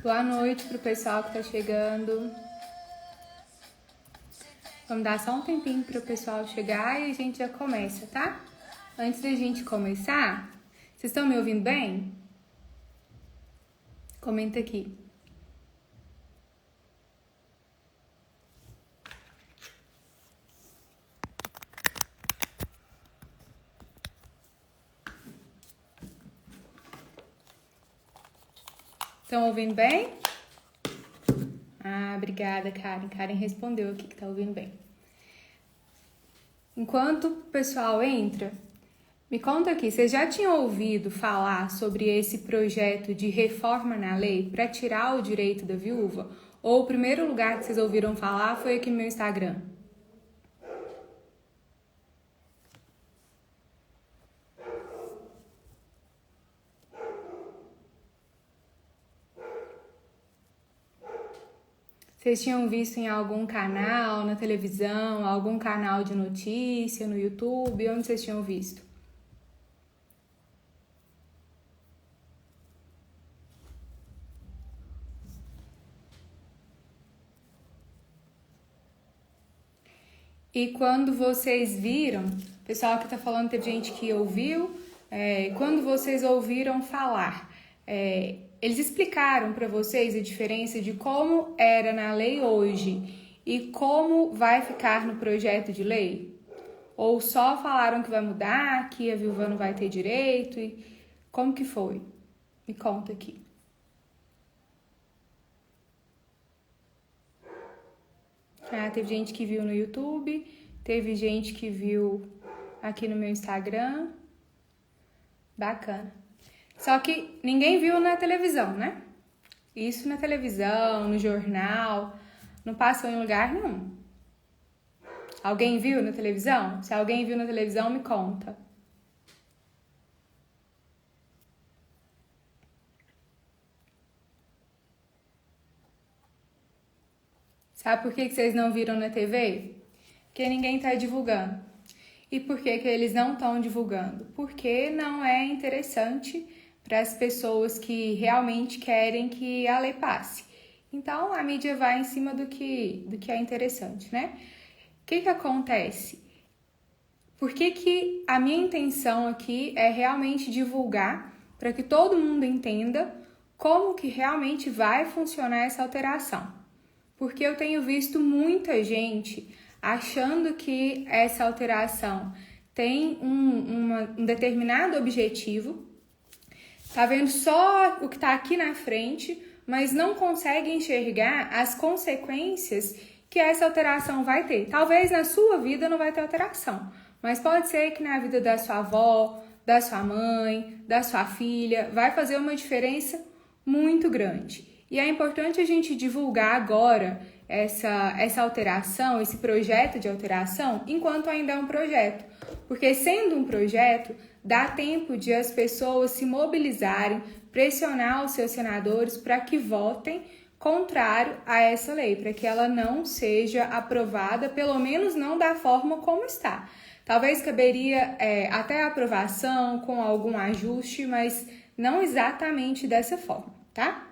Boa noite pro pessoal que tá chegando. Vamos dar só um tempinho pro pessoal chegar e a gente já começa, tá? Antes da gente começar, vocês estão me ouvindo bem? Comenta aqui. Estão ouvindo bem? Ah, obrigada, Karen. Karen respondeu aqui que tá ouvindo bem. Enquanto o pessoal entra, me conta aqui, vocês já tinham ouvido falar sobre esse projeto de reforma na lei para tirar o direito da viúva? Ou o primeiro lugar que vocês ouviram falar foi aqui no meu Instagram? Vocês tinham visto em algum canal, na televisão, algum canal de notícia, no YouTube? Onde vocês tinham visto? E quando vocês viram, o pessoal que tá falando, teve gente que ouviu, quando vocês ouviram falar, eles explicaram para vocês a diferença de como era na lei hoje e como vai ficar no projeto de lei? Ou só falaram que vai mudar, que a viúva não vai ter direito? E como que foi? Me conta aqui. Ah, teve gente que viu no YouTube, teve gente que viu aqui no meu Instagram. Bacana. Só que ninguém viu na televisão, né? Isso na televisão, no jornal, não passou em lugar nenhum. Alguém viu na televisão? Se alguém viu na televisão, me conta. Sabe por que vocês não viram na TV? Porque ninguém está divulgando. E por que eles não estão divulgando? Porque não é interessante para as pessoas que realmente querem que a lei passe. Então, a mídia vai em cima do que é interessante, né? O que acontece? Por que a minha intenção aqui é realmente divulgar para que todo mundo entenda como que realmente vai funcionar essa alteração? Porque eu tenho visto muita gente achando que essa alteração tem um determinado objetivo, tá vendo só o que está aqui na frente, mas não consegue enxergar as consequências que essa alteração vai ter. Talvez na sua vida não vai ter alteração, mas pode ser que na vida da sua avó, da sua mãe, da sua filha, vai fazer uma diferença muito grande. E é importante a gente divulgar agora essa alteração, esse projeto de alteração, enquanto ainda é um projeto. Porque sendo um projeto, dá tempo de as pessoas se mobilizarem, pressionar os seus senadores para que votem contrário a essa lei, para que ela não seja aprovada, pelo menos não da forma como está. Talvez caberia até a aprovação com algum ajuste, mas não exatamente dessa forma, tá?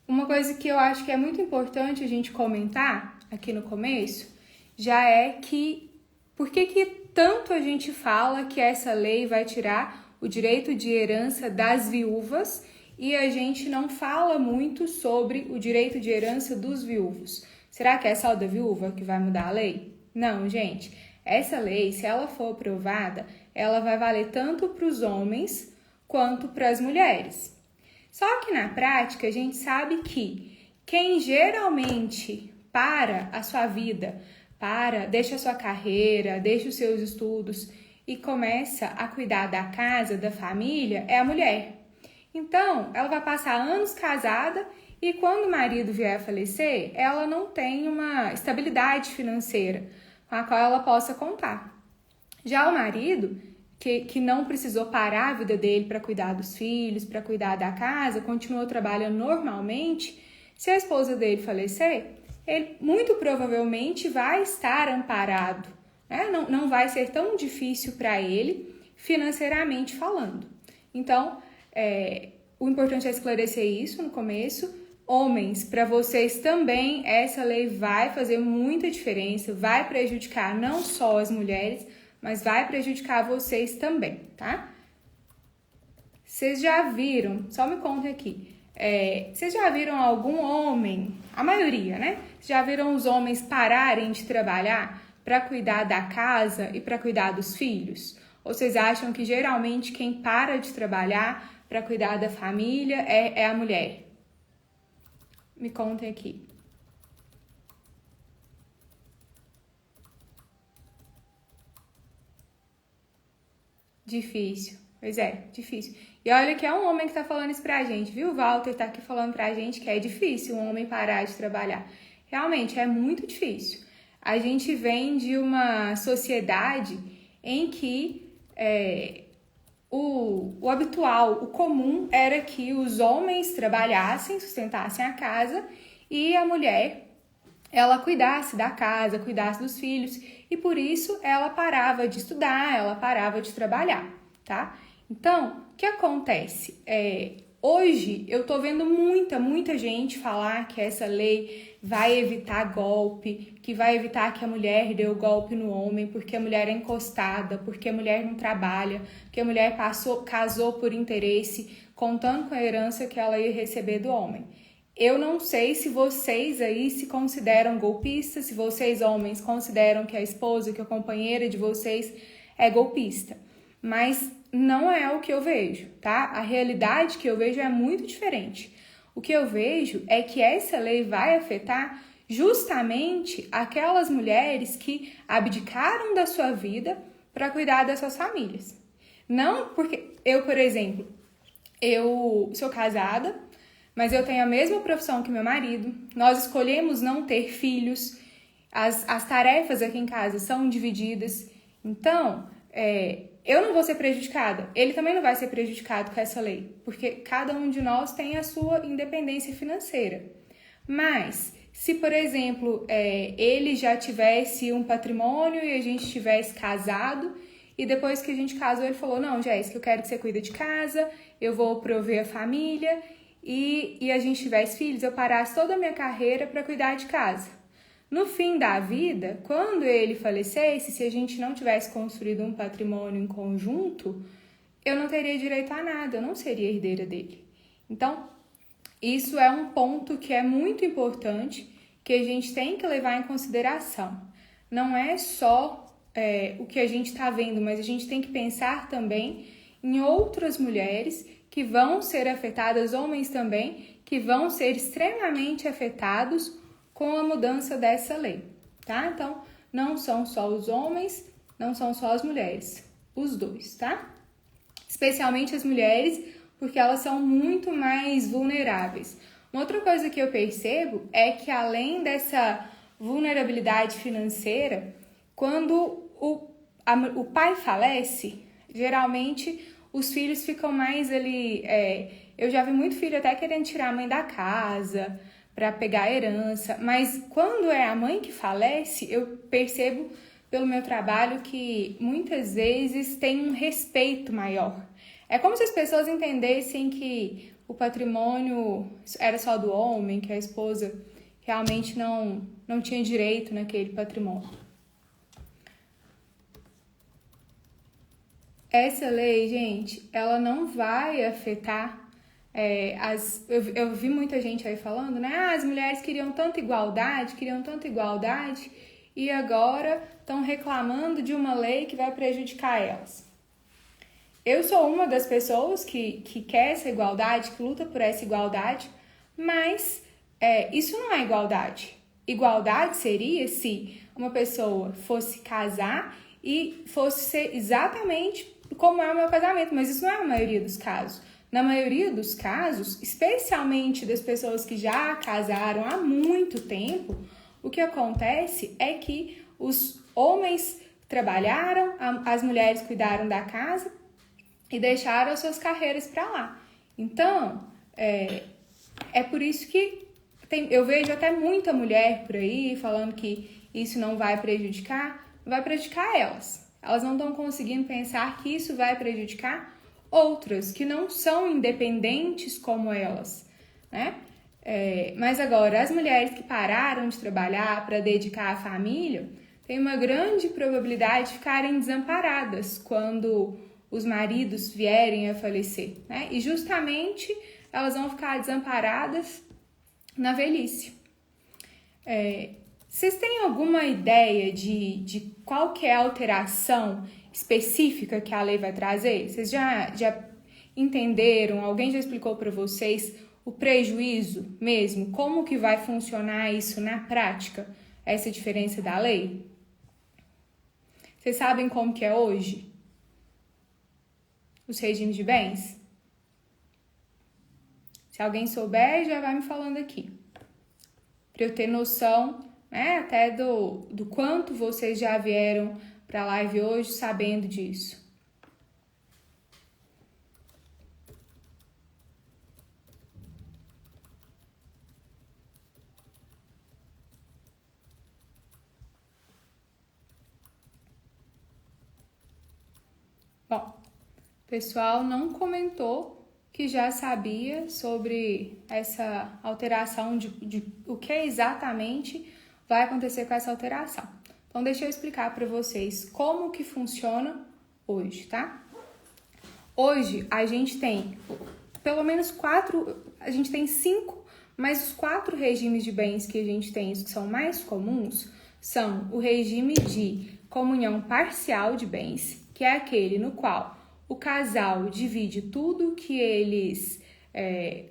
Uma coisa que eu acho que é muito importante a gente comentar aqui no começo, já é que por que tanto a gente fala que essa lei vai tirar o direito de herança das viúvas e a gente não fala muito sobre o direito de herança dos viúvos? Será que é só da viúva que vai mudar a lei? Não, gente. Essa lei, se ela for aprovada, ela vai valer tanto para os homens quanto para as mulheres. Só que na prática a gente sabe que quem geralmente para a sua vida, deixa a sua carreira, deixa os seus estudos e começa a cuidar da casa, da família, é a mulher. Então, ela vai passar anos casada e quando o marido vier a falecer, ela não tem uma estabilidade financeira com a qual ela possa contar. Já o marido, que não precisou parar a vida dele para cuidar dos filhos, para cuidar da casa, continuou trabalhando normalmente, se a esposa dele falecer, ele muito provavelmente vai estar amparado, né? Não vai ser tão difícil para ele financeiramente falando. Então, o importante é esclarecer isso no começo. Homens, para vocês também, essa lei vai fazer muita diferença, vai prejudicar não só as mulheres, mas vai prejudicar vocês também, tá? Vocês já viram, só me contem aqui, vocês já viram algum homem, a maioria, né? Já viram os homens pararem de trabalhar para cuidar da casa e para cuidar dos filhos? Ou vocês acham que geralmente quem para de trabalhar para cuidar da família é a mulher? Me contem aqui. Difícil. Pois é, difícil. E olha que é um homem que tá falando isso pra gente, viu? O Walter tá aqui falando pra gente que é difícil um homem parar de trabalhar. Realmente, é muito difícil. A gente vem de uma sociedade em que o habitual, o comum, era que os homens trabalhassem, sustentassem a casa e a mulher, ela cuidasse da casa, cuidasse dos filhos, e por isso ela parava de estudar, ela parava de trabalhar, tá? Então, o que acontece? Hoje eu tô vendo muita gente falar que essa lei vai evitar golpe, que vai evitar que a mulher dê o golpe no homem, porque a mulher é encostada, porque a mulher não trabalha, porque a mulher casou por interesse, contando com a herança que ela ia receber do homem. Eu não sei se vocês aí se consideram golpistas, se vocês homens consideram que a esposa, que a companheira de vocês é golpista, mas não é o que eu vejo, tá? A realidade que eu vejo é muito diferente. O que eu vejo é que essa lei vai afetar justamente aquelas mulheres que abdicaram da sua vida para cuidar das suas famílias. Não porque eu, por exemplo, eu sou casada, mas eu tenho a mesma profissão que meu marido, nós escolhemos não ter filhos, as tarefas aqui em casa são divididas, então eu não vou ser prejudicada, ele também não vai ser prejudicado com essa lei, porque cada um de nós tem a sua independência financeira. Mas, se por exemplo, ele já tivesse um patrimônio e a gente tivesse casado, e depois que a gente casou ele falou, não, Jéssica, eu quero que você cuide de casa, eu vou prover a família, e a gente tivesse filhos, eu parasse toda a minha carreira para cuidar de casa. No fim da vida, quando ele falecesse, se a gente não tivesse construído um patrimônio em conjunto, eu não teria direito a nada, eu não seria herdeira dele. Então, isso é um ponto que é muito importante, que a gente tem que levar em consideração. Não é só o que a gente está vendo, mas a gente tem que pensar também em outras mulheres que vão ser afetadas, homens também, que vão ser extremamente afetados com a mudança dessa lei, tá? Então, não são só os homens, não são só as mulheres, os dois, tá? Especialmente as mulheres, porque elas são muito mais vulneráveis. Uma outra coisa que eu percebo é que além dessa vulnerabilidade financeira, quando o pai falece, geralmente os filhos ficam mais ali. Eu já vi muito filho até querendo tirar a mãe da casa para pegar a herança, mas quando é a mãe que falece, eu percebo pelo meu trabalho que muitas vezes tem um respeito maior. É como se as pessoas entendessem que o patrimônio era só do homem, que a esposa realmente não tinha direito naquele patrimônio. Essa lei, gente, ela não vai afetar eu vi muita gente aí falando, né? As mulheres queriam tanta igualdade, e agora estão reclamando de uma lei que vai prejudicar elas. Eu sou uma das pessoas que quer essa igualdade, que luta por essa igualdade, mas isso não é igualdade. Igualdade seria se uma pessoa fosse casar e fosse ser exatamente como é o meu casamento, mas isso não é a maioria dos casos. Na maioria dos casos, especialmente das pessoas que já casaram há muito tempo, o que acontece é que os homens trabalharam, as mulheres cuidaram da casa e deixaram as suas carreiras para lá. Então, é por isso que eu vejo até muita mulher por aí falando que isso não vai prejudicar elas. Elas não estão conseguindo pensar que isso vai prejudicar outras que não são independentes como elas, né? Mas agora, as mulheres que pararam de trabalhar para dedicar à família têm uma grande probabilidade de ficarem desamparadas quando os maridos vierem a falecer, né? E justamente elas vão ficar desamparadas na velhice. Vocês têm alguma ideia de qual que é a alteração específica que a lei vai trazer? Vocês já entenderam? Alguém já explicou para vocês o prejuízo mesmo? Como que vai funcionar isso na prática, essa diferença da lei? Vocês sabem como que é hoje? Os regimes de bens? Se alguém souber, já vai me falando aqui. Para eu ter noção, né, até do quanto vocês já vieram para a live hoje sabendo disso. Bom, o pessoal não comentou que já sabia sobre essa alteração de o que exatamente vai acontecer com essa alteração. Então, deixa eu explicar para vocês como que funciona hoje, tá? Hoje, a gente tem pelo menos 5, mas os 4 regimes de bens que a gente tem, os que são mais comuns, são o regime de comunhão parcial de bens, que é aquele no qual o casal divide tudo que eles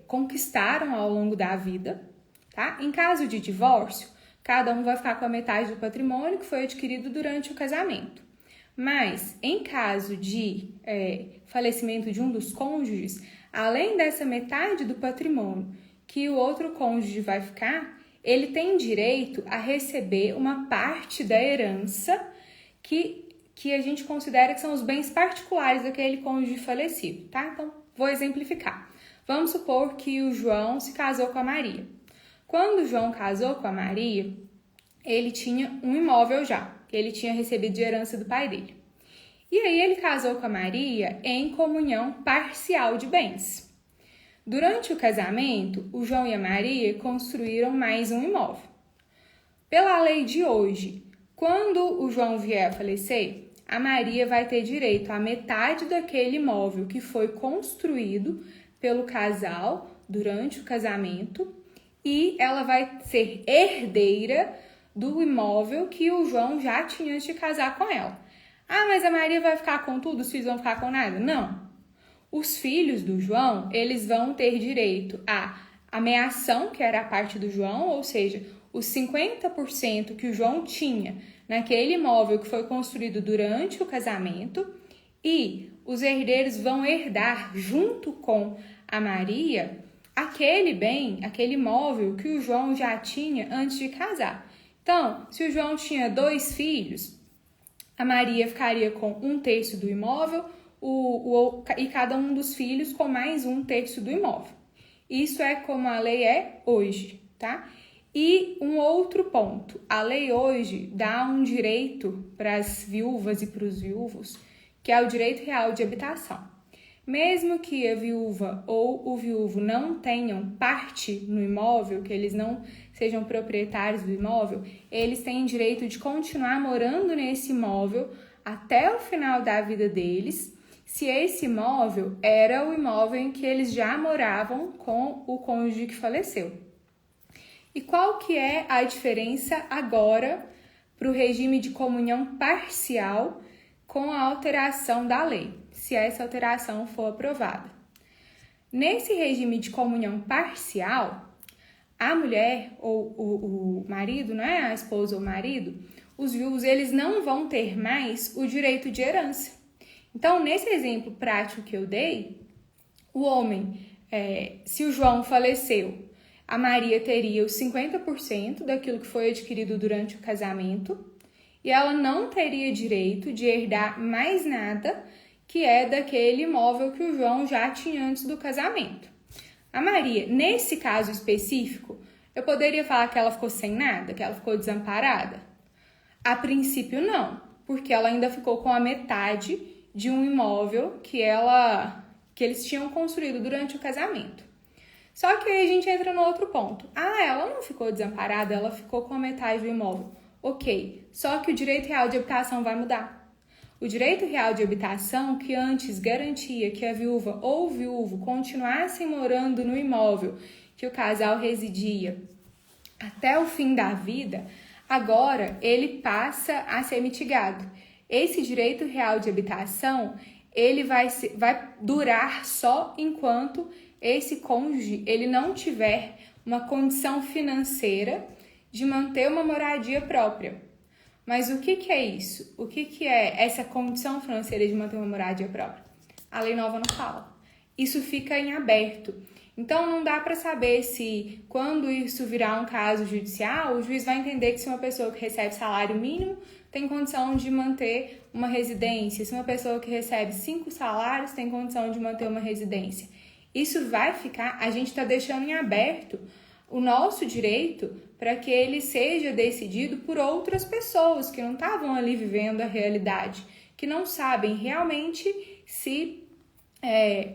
conquistaram ao longo da vida, tá? Em caso de divórcio, cada um vai ficar com a metade do patrimônio que foi adquirido durante o casamento. Mas, em caso de falecimento de um dos cônjuges, além dessa metade do patrimônio que o outro cônjuge vai ficar, ele tem direito a receber uma parte da herança que a gente considera que são os bens particulares daquele cônjuge falecido, tá? Então, vou exemplificar. Vamos supor que o João se casou com a Maria. Quando o João casou com a Maria, ele tinha um imóvel já, que ele tinha recebido de herança do pai dele. E aí ele casou com a Maria em comunhão parcial de bens. Durante o casamento, o João e a Maria construíram mais um imóvel. Pela lei de hoje, quando o João vier a falecer, a Maria vai ter direito à metade daquele imóvel que foi construído pelo casal durante o casamento e ela vai ser herdeira do imóvel que o João já tinha antes de casar com ela. Ah, mas a Maria vai ficar com tudo, os filhos vão ficar com nada? Não. Os filhos do João, eles vão ter direito à ameação, que era a parte do João, ou seja, os 50% que o João tinha naquele imóvel que foi construído durante o casamento, e os herdeiros vão herdar junto com a Maria aquele bem, aquele imóvel que o João já tinha antes de casar. Então, se o João tinha 2 filhos, a Maria ficaria com 1/3 do imóvel e cada um dos filhos com mais 1/3 do imóvel. Isso é como a lei é hoje, tá? E um outro ponto, a lei hoje dá um direito para as viúvas e para os viúvos, que é o direito real de habitação. Mesmo que a viúva ou o viúvo não tenham parte no imóvel, que eles não sejam proprietários do imóvel, eles têm direito de continuar morando nesse imóvel até o final da vida deles, se esse imóvel era o imóvel em que eles já moravam com o cônjuge que faleceu. E qual que é a diferença agora para o regime de comunhão parcial com a alteração da lei, se essa alteração for aprovada? Nesse regime de comunhão parcial, a mulher ou o marido, não é a esposa ou o marido, os viúvos, eles não vão ter mais o direito de herança. Então, nesse exemplo prático que eu dei, o homem, se o João faleceu, a Maria teria os 50% daquilo que foi adquirido durante o casamento e ela não teria direito de herdar mais nada que é daquele imóvel que o João já tinha antes do casamento. A Maria, nesse caso específico, eu poderia falar que ela ficou sem nada, que ela ficou desamparada? A princípio, não, porque ela ainda ficou com a metade de um imóvel que ela que eles tinham construído durante o casamento. Só que aí a gente entra no outro ponto. Ela não ficou desamparada, ela ficou com a metade do imóvel. Ok, só que o direito real de habitação vai mudar. O direito real de habitação, que antes garantia que a viúva ou o viúvo continuassem morando no imóvel que o casal residia até o fim da vida, agora ele passa a ser mitigado. Esse direito real de habitação, ele vai durar só enquanto esse cônjuge ele não tiver uma condição financeira de manter uma moradia própria. Mas o que é isso? O que é essa condição financeira de manter uma moradia própria? A lei nova não fala. Isso fica em aberto. Então, não dá para saber se, quando isso virar um caso judicial, o juiz vai entender que se uma pessoa que recebe salário mínimo tem condição de manter uma residência, se uma pessoa que recebe 5 salários tem condição de manter uma residência. Isso vai ficar, a gente está deixando em aberto o nosso direito para que ele seja decidido por outras pessoas que não estavam ali vivendo a realidade, que não sabem realmente se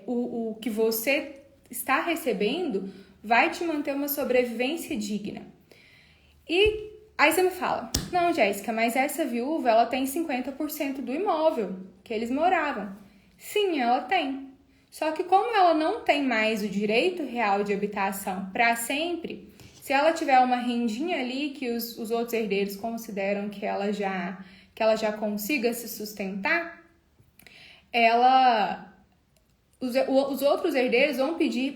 o que você está recebendo vai te manter uma sobrevivência digna. E aí você me fala, não, Jéssica, mas essa viúva ela tem 50% do imóvel que eles moravam. Sim, ela tem. Só que como ela não tem mais o direito real de habitação para sempre, se ela tiver uma rendinha ali que os outros herdeiros consideram que ela já consiga se sustentar, os outros herdeiros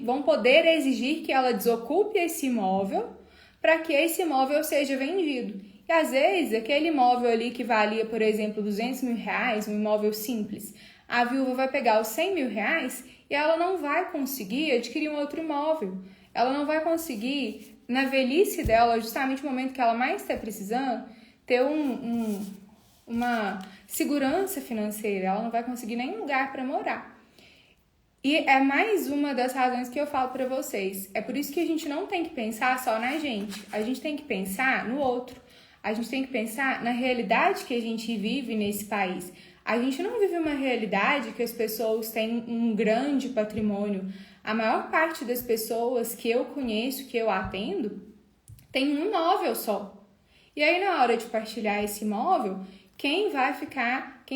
vão poder exigir que ela desocupe esse imóvel para que esse imóvel seja vendido. E às vezes aquele imóvel ali que valia, por exemplo, R$200 mil, um imóvel simples, a viúva vai pegar os R$100 mil e ela não vai conseguir adquirir um outro imóvel. Ela não vai conseguir, na velhice dela, justamente no momento que ela mais está precisando, ter uma segurança financeira. Ela não vai conseguir nenhum lugar para morar. E é mais uma das razões que eu falo para vocês. É por isso que a gente não tem que pensar só na gente. A gente tem que pensar no outro. A gente tem que pensar na realidade que a gente vive nesse país. A gente não vive uma realidade que as pessoas têm um grande patrimônio. A maior parte das pessoas que eu conheço, que eu atendo, tem um imóvel só. E aí, na hora de partilhar esse imóvel, quem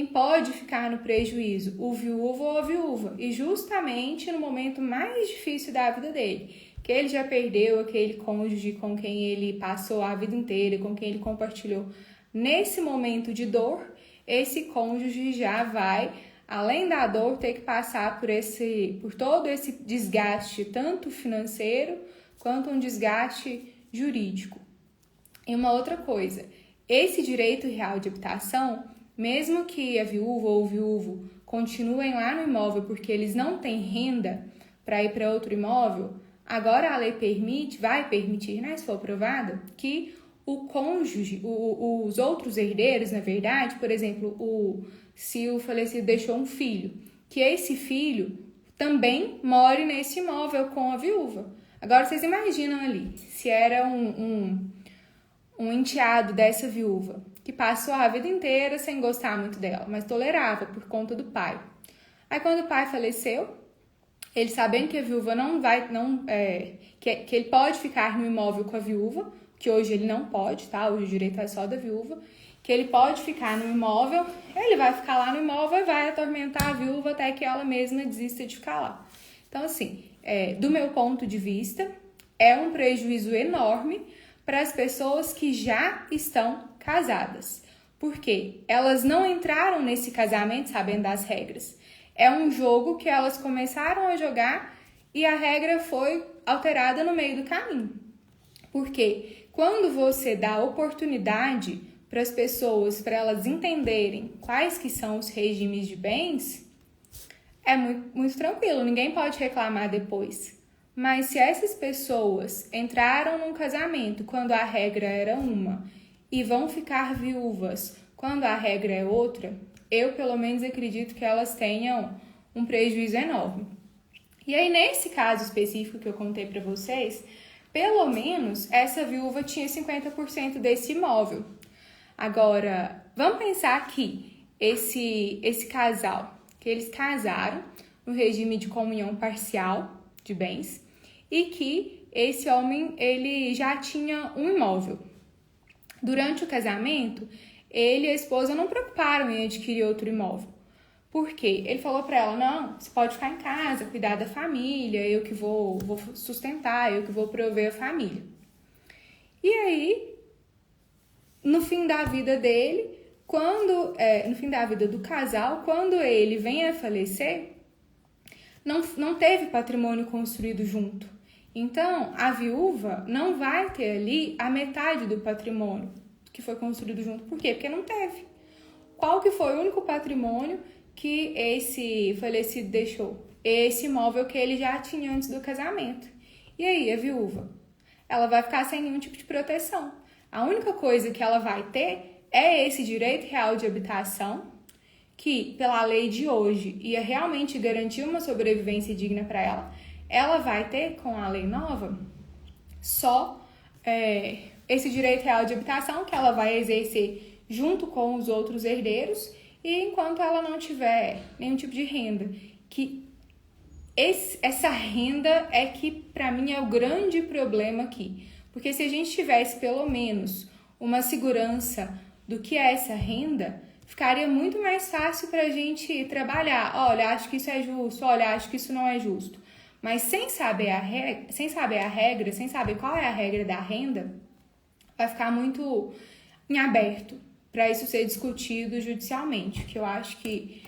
pode ficar no prejuízo? O viúvo ou a viúva. E justamente no momento mais difícil da vida dele, que ele já perdeu aquele cônjuge com quem ele passou a vida inteira, com quem ele compartilhou. Nesse momento de dor, esse cônjuge já vai, além da dor, ter que passar por todo esse desgaste, tanto financeiro quanto um desgaste jurídico. E uma outra coisa, esse direito real de habitação, mesmo que a viúva ou o viúvo continuem lá no imóvel porque eles não têm renda para ir para outro imóvel, agora a lei vai permitir, né, se for aprovada, que o cônjuge, os outros herdeiros, na verdade, por exemplo, se o falecido deixou um filho, que esse filho também more nesse imóvel com a viúva. Agora vocês imaginam ali, se era um enteado dessa viúva, que passou a vida inteira sem gostar muito dela, mas tolerava por conta do pai. Aí quando o pai faleceu, ele sabendo que a viúva que ele pode ficar no imóvel com a viúva, que hoje ele não pode, tá? Hoje o direito é só da viúva, que ele pode ficar no imóvel, ele vai ficar lá no imóvel e vai atormentar a viúva até que ela mesma desista de ficar lá. Então, assim, do meu ponto de vista, é um prejuízo enorme para as pessoas que já estão casadas, porque elas não entraram nesse casamento sabendo das regras. É um jogo que elas começaram a jogar e a regra foi alterada no meio do caminho. Porque quando você dá oportunidade para as pessoas, para elas entenderem quais que são os regimes de bens, é muito, muito tranquilo, ninguém pode reclamar depois. Mas se essas pessoas entraram num casamento quando a regra era uma e vão ficar viúvas quando a regra é outra, eu pelo menos acredito que elas tenham um prejuízo enorme. E aí nesse caso específico que eu contei para vocês, pelo menos essa viúva tinha 50% desse imóvel. Agora, vamos pensar que esse casal, que eles casaram, no regime de comunhão parcial de bens e que esse homem ele já tinha um imóvel. Durante o casamento, ele e a esposa não preocuparam em adquirir outro imóvel. Por quê? Ele falou para ela, não, você pode ficar em casa, cuidar da família, eu que vou sustentar, eu que vou prover a família. E aí, no fim da vida dele, no fim da vida do casal, quando ele vem a falecer, não teve patrimônio construído junto. Então, a viúva não vai ter ali a metade do patrimônio que foi construído junto. Por quê? Porque não teve. Qual que foi o único patrimônio que esse falecido deixou? Esse imóvel que ele já tinha antes do casamento. E aí, a viúva? Ela vai ficar sem nenhum tipo de proteção. A única coisa que ela vai ter é esse direito real de habitação, que pela lei de hoje ia realmente garantir uma sobrevivência digna para ela. Ela vai ter, com a lei nova, só esse direito real de habitação que ela vai exercer junto com os outros herdeiros e enquanto ela não tiver nenhum tipo de renda. Essa renda é que, para mim, é o grande problema aqui. Porque se a gente tivesse, pelo menos, uma segurança do que é essa renda, ficaria muito mais fácil para a gente trabalhar. Olha, acho que isso é justo, olha, acho que isso não é justo. Mas sem saber a regra, sem saber qual é a regra da renda, vai ficar muito em aberto para isso ser discutido judicialmente, que eu acho que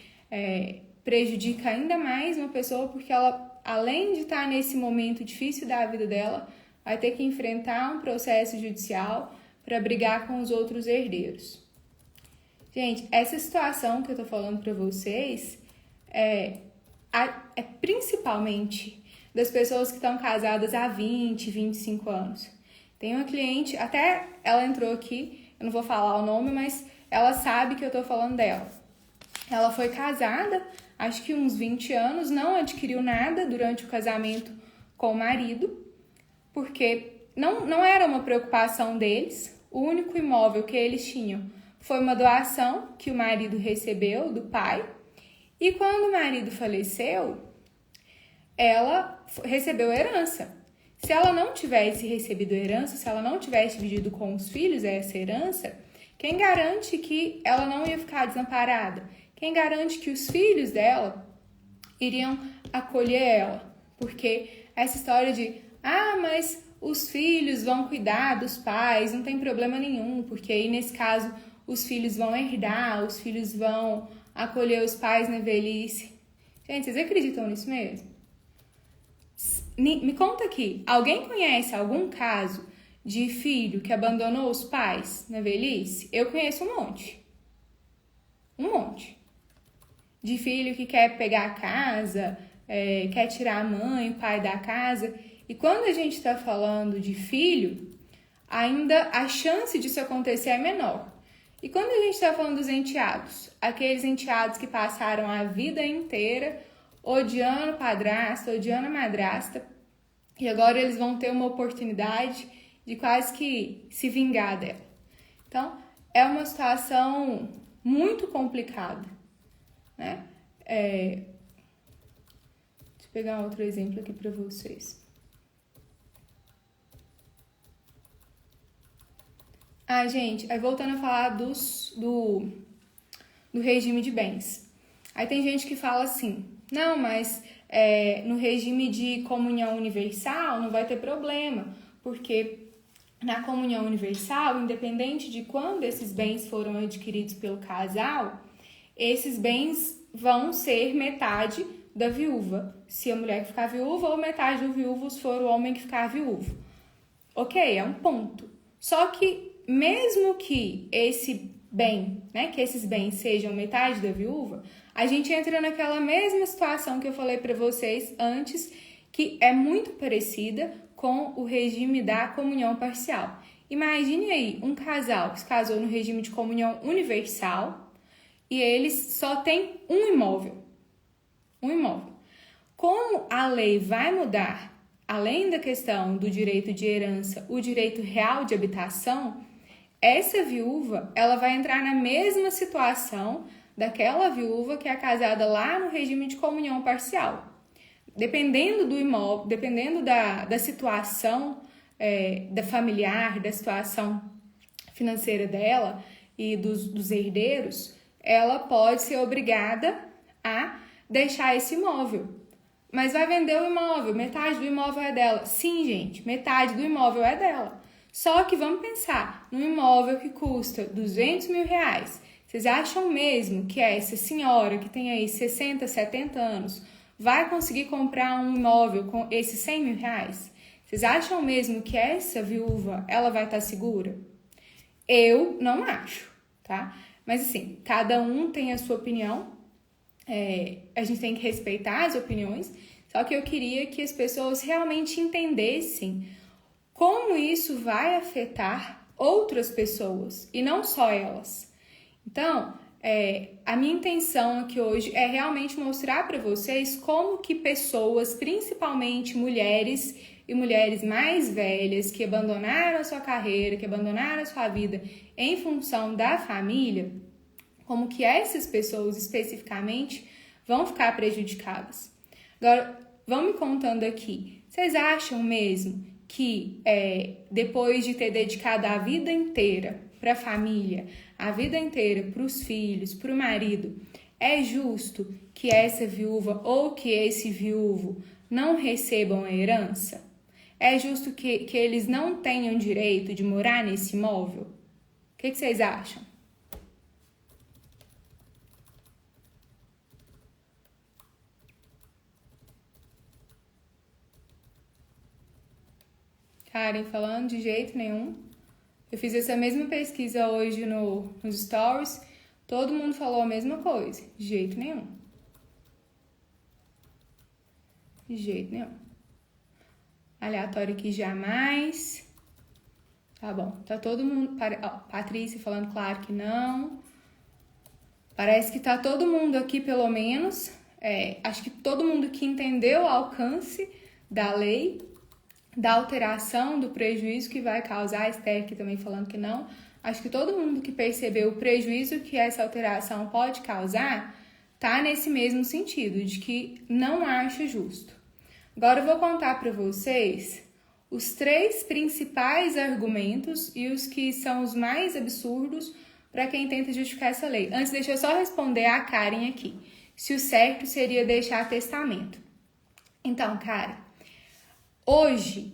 prejudica ainda mais uma pessoa, porque ela, além de estar nesse momento difícil da vida dela, vai ter que enfrentar um processo judicial para brigar com os outros herdeiros. Gente, essa situação que eu tô falando para vocês é principalmente das pessoas que estão casadas há 20, 25 anos. Tem uma cliente, até ela entrou aqui, eu não vou falar o nome, mas ela sabe que eu tô falando dela. Ela foi casada, acho que uns 20 anos, não adquiriu nada durante o casamento com o marido, porque não era uma preocupação deles. O único imóvel que eles tinham foi uma doação que o marido recebeu do pai. E quando o marido faleceu, ela recebeu herança. Se ela não tivesse recebido herança, se ela não tivesse dividido com os filhos essa herança, quem garante que ela não ia ficar desamparada? Quem garante que os filhos dela iriam acolher ela? Porque essa história de, mas os filhos vão cuidar dos pais, não tem problema nenhum, porque aí nesse caso os filhos vão herdar, os filhos vão acolher os pais na velhice. Gente, vocês acreditam nisso mesmo? Me conta aqui, alguém conhece algum caso de filho que abandonou os pais na velhice? Eu conheço um monte. Um monte. De filho que quer pegar a casa, quer tirar a mãe, o pai da casa. E quando a gente está falando de filho, ainda a chance disso acontecer é menor. E quando a gente está falando dos enteados, aqueles enteados que passaram a vida inteira odiando o padrasto, odiando a madrasta, e agora eles vão ter uma oportunidade de quase que se vingar dela. Então, é uma situação muito complicada, né? Deixa eu pegar outro exemplo aqui para vocês. Gente, aí voltando a falar do regime de bens. Aí tem gente que fala assim, não, mas no regime de comunhão universal não vai ter problema, porque na comunhão universal, independente de quando esses bens foram adquiridos pelo casal, esses bens vão ser metade da viúva, se a mulher que ficar viúva, ou metade do viúvo se for o homem que ficar viúvo. Ok, é um ponto. Só que mesmo que esse bem, que esses bens sejam metade da viúva, a gente entra naquela mesma situação que eu falei para vocês antes, que é muito parecida com o regime da comunhão parcial. Imagine aí um casal que se casou no regime de comunhão universal e eles só têm um imóvel. Um imóvel. Como a lei vai mudar, além da questão do direito de herança, o direito real de habitação, essa viúva ela vai entrar na mesma situação daquela viúva que é casada lá no regime de comunhão parcial. Dependendo do imóvel, dependendo da situação da familiar, da situação financeira dela e dos herdeiros, ela pode ser obrigada a deixar esse imóvel. Mas vai vender o imóvel, metade do imóvel é dela. Sim, gente, metade do imóvel é dela. Só que vamos pensar, num imóvel que custa R$200 mil, vocês acham mesmo que essa senhora que tem aí 60, 70 anos vai conseguir comprar um imóvel com esses R$100 mil? Vocês acham mesmo que essa viúva, ela vai estar segura? Eu não acho, tá? Mas assim, cada um tem a sua opinião, a gente tem que respeitar as opiniões, só que eu queria que as pessoas realmente entendessem como isso vai afetar outras pessoas e não só elas. Então, a minha intenção aqui hoje é realmente mostrar para vocês como que pessoas, principalmente mulheres e mulheres mais velhas que abandonaram a sua carreira, que abandonaram a sua vida em função da família, como que essas pessoas especificamente vão ficar prejudicadas. Agora, vão me contando aqui, vocês acham mesmo que depois de ter dedicado a vida inteira para a família, a vida inteira para os filhos, para o marido, é justo que essa viúva ou que esse viúvo não recebam a herança? É justo que eles não tenham direito de morar nesse imóvel? O que vocês acham? Karen falando de jeito nenhum. Eu fiz essa mesma pesquisa hoje nos stories. Todo mundo falou a mesma coisa. De jeito nenhum. De jeito nenhum. Aleatório aqui jamais. Tá bom. Tá todo mundo... Patrícia falando claro que não. Parece que tá todo mundo aqui, pelo menos. Acho que todo mundo que entendeu o alcance da lei, da alteração, do prejuízo que vai causar. A Esther aqui também falando que não. Acho que todo mundo que percebeu o prejuízo que essa alteração pode causar tá nesse mesmo sentido, de que não acha justo. Agora eu vou contar para vocês os 3 principais argumentos e os que são os mais absurdos para quem tenta justificar essa lei. Antes, deixa eu só responder a Karen aqui, se o certo seria deixar testamento. Então, Karen, hoje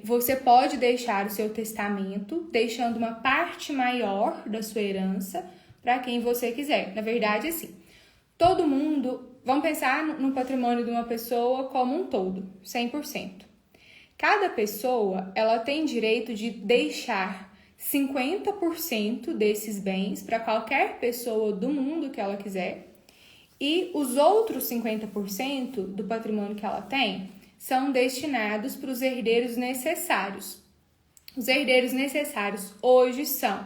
você pode deixar o seu testamento, deixando uma parte maior da sua herança para quem você quiser. Na verdade, assim, todo mundo... Vamos pensar no patrimônio de uma pessoa como um todo, 100%. Cada pessoa, ela tem direito de deixar 50% desses bens para qualquer pessoa do mundo que ela quiser, e os outros 50% do patrimônio que ela tem são destinados para os herdeiros necessários. Os herdeiros necessários hoje são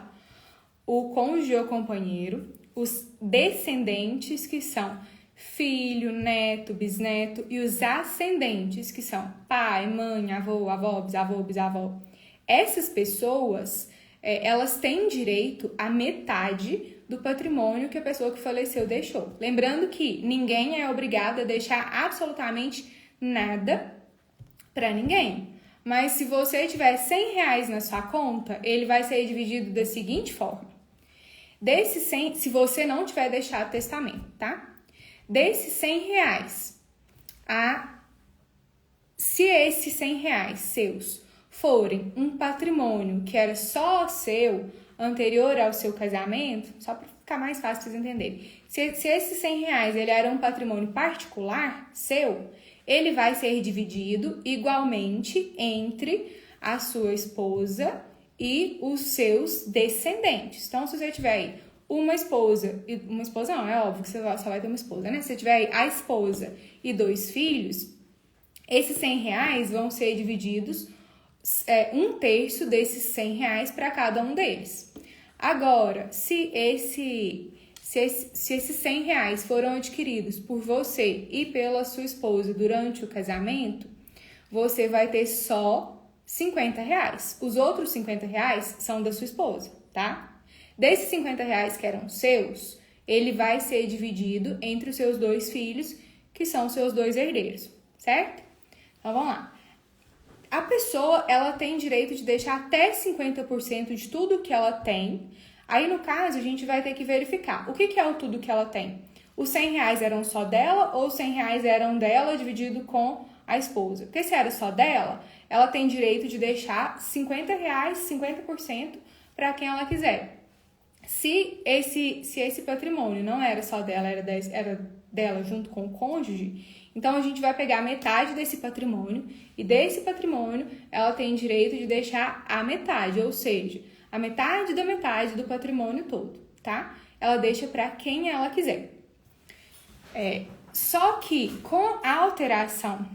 o cônjuge ou companheiro, os descendentes, que são filho, neto, bisneto, e os ascendentes, que são pai, mãe, avô, avó, bisavô, bisavó. Essas pessoas, elas têm direito à metade do patrimônio que a pessoa que faleceu deixou. Lembrando que ninguém é obrigado a deixar absolutamente nada para ninguém. Mas se você tiver R$100 na sua conta, ele vai ser dividido da seguinte forma. Desses 100, se você não tiver deixado testamento, tá? Desses R$100, se esses R$100 seus forem um patrimônio que era só seu, anterior ao seu casamento, só para ficar mais fácil para vocês entenderem, se esses R$100 ele era um patrimônio particular seu, ele vai ser dividido igualmente entre a sua esposa e os seus descendentes. Então, se você tiver aí uma esposa não, é óbvio que você só vai ter uma esposa, né? Se você tiver aí a esposa e 2 filhos, esses R$100 vão ser divididos 1/3 desses R$100 para cada um deles. Agora, se esses R$100 foram adquiridos por você e pela sua esposa durante o casamento, você vai ter só R$50. Os outros R$50 são da sua esposa, tá? Desses R$50 que eram seus, ele vai ser dividido entre os seus 2 filhos, que são seus 2 herdeiros, certo? Então, vamos lá. A pessoa, ela tem direito de deixar até 50% de tudo que ela tem. Aí, no caso, a gente vai ter que verificar. O que é o tudo que ela tem? Os R$100 eram só dela ou os R$100 eram dela dividido com a esposa? Porque se era só dela, ela tem direito de deixar R$50, 50% para quem ela quiser. Se esse patrimônio não era só dela, era dela junto com o cônjuge, então a gente vai pegar metade desse patrimônio e desse patrimônio ela tem direito de deixar a metade, ou seja, a metade da metade do patrimônio todo, tá? Ela deixa para quem ela quiser. Só que com a alteração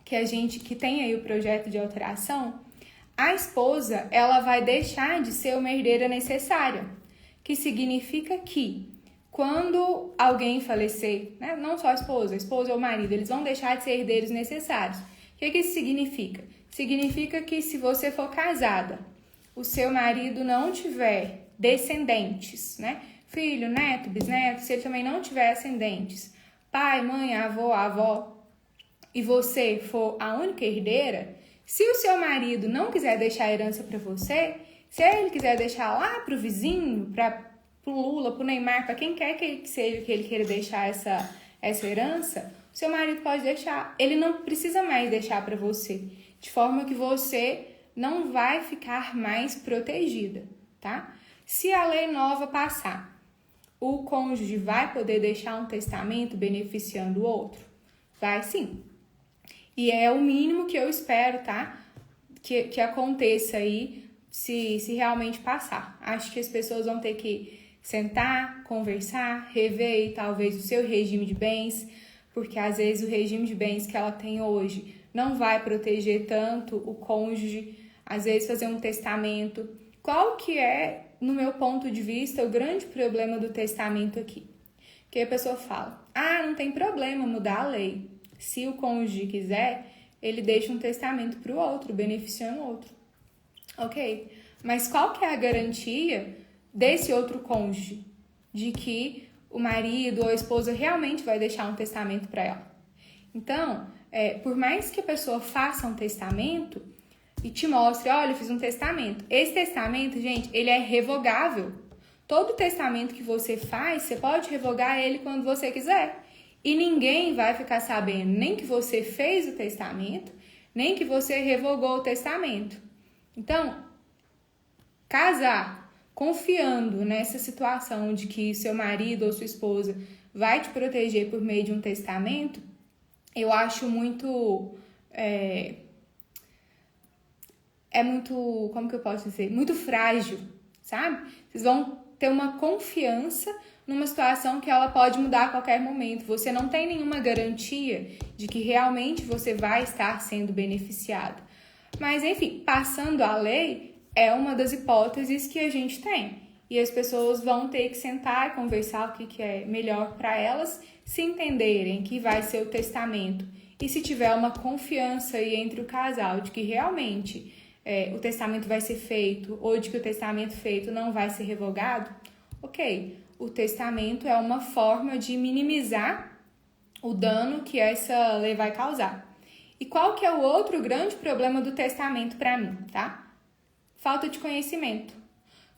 que tem aí o projeto de alteração, a esposa ela vai deixar de ser uma herdeira necessária, que significa que quando alguém falecer, né, não só a esposa ou o marido, eles vão deixar de ser herdeiros necessários. O que isso significa? Significa que se você for casada, o seu marido não tiver descendentes, né? Filho, neto, bisneto, se ele também não tiver ascendentes, pai, mãe, avô, avó, e você for a única herdeira, se o seu marido não quiser deixar a herança para você, se ele quiser deixar lá para o vizinho, para o Lula, para o Neymar, para quem quer que seja que ele queira deixar essa herança, o seu marido pode deixar. Ele não precisa mais deixar para você, de forma que você não vai ficar mais protegida, tá? Se a lei nova passar, o cônjuge vai poder deixar um testamento beneficiando o outro? Vai sim. E é o mínimo que eu espero, tá? Que aconteça aí, se realmente passar. Acho que as pessoas vão ter que sentar, conversar, rever talvez o seu regime de bens, porque às vezes o regime de bens que ela tem hoje não vai proteger tanto o cônjuge, às vezes fazer um testamento. Qual que é, no meu ponto de vista, o grande problema do testamento aqui? Que a pessoa fala, não tem problema mudar a lei. Se o cônjuge quiser, ele deixa um testamento para o outro, beneficiando o outro. Ok, mas qual que é a garantia desse outro cônjuge de que o marido ou a esposa realmente vai deixar um testamento para ela? Então, por mais que a pessoa faça um testamento e te mostre, olha, eu fiz um testamento. Esse testamento, gente, ele é revogável. Todo testamento que você faz, você pode revogar ele quando você quiser. E ninguém vai ficar sabendo nem que você fez o testamento, nem que você revogou o testamento. Então, casar confiando nessa situação de que seu marido ou sua esposa vai te proteger por meio de um testamento, eu acho muito... muito, como que eu posso dizer? Muito frágil, sabe? Vocês vão ter uma confiança numa situação que ela pode mudar a qualquer momento. Você não tem nenhuma garantia de que realmente você vai estar sendo beneficiado. Mas, enfim, passando a lei é uma das hipóteses que a gente tem. E as pessoas vão ter que sentar e conversar o que é melhor para elas, se entenderem que vai ser o testamento. E se tiver uma confiança aí entre o casal de que realmente o testamento vai ser feito ou de que o testamento feito não vai ser revogado, ok. O testamento é uma forma de minimizar o dano que essa lei vai causar. E qual que é o outro grande problema do testamento para mim, tá? Falta de conhecimento.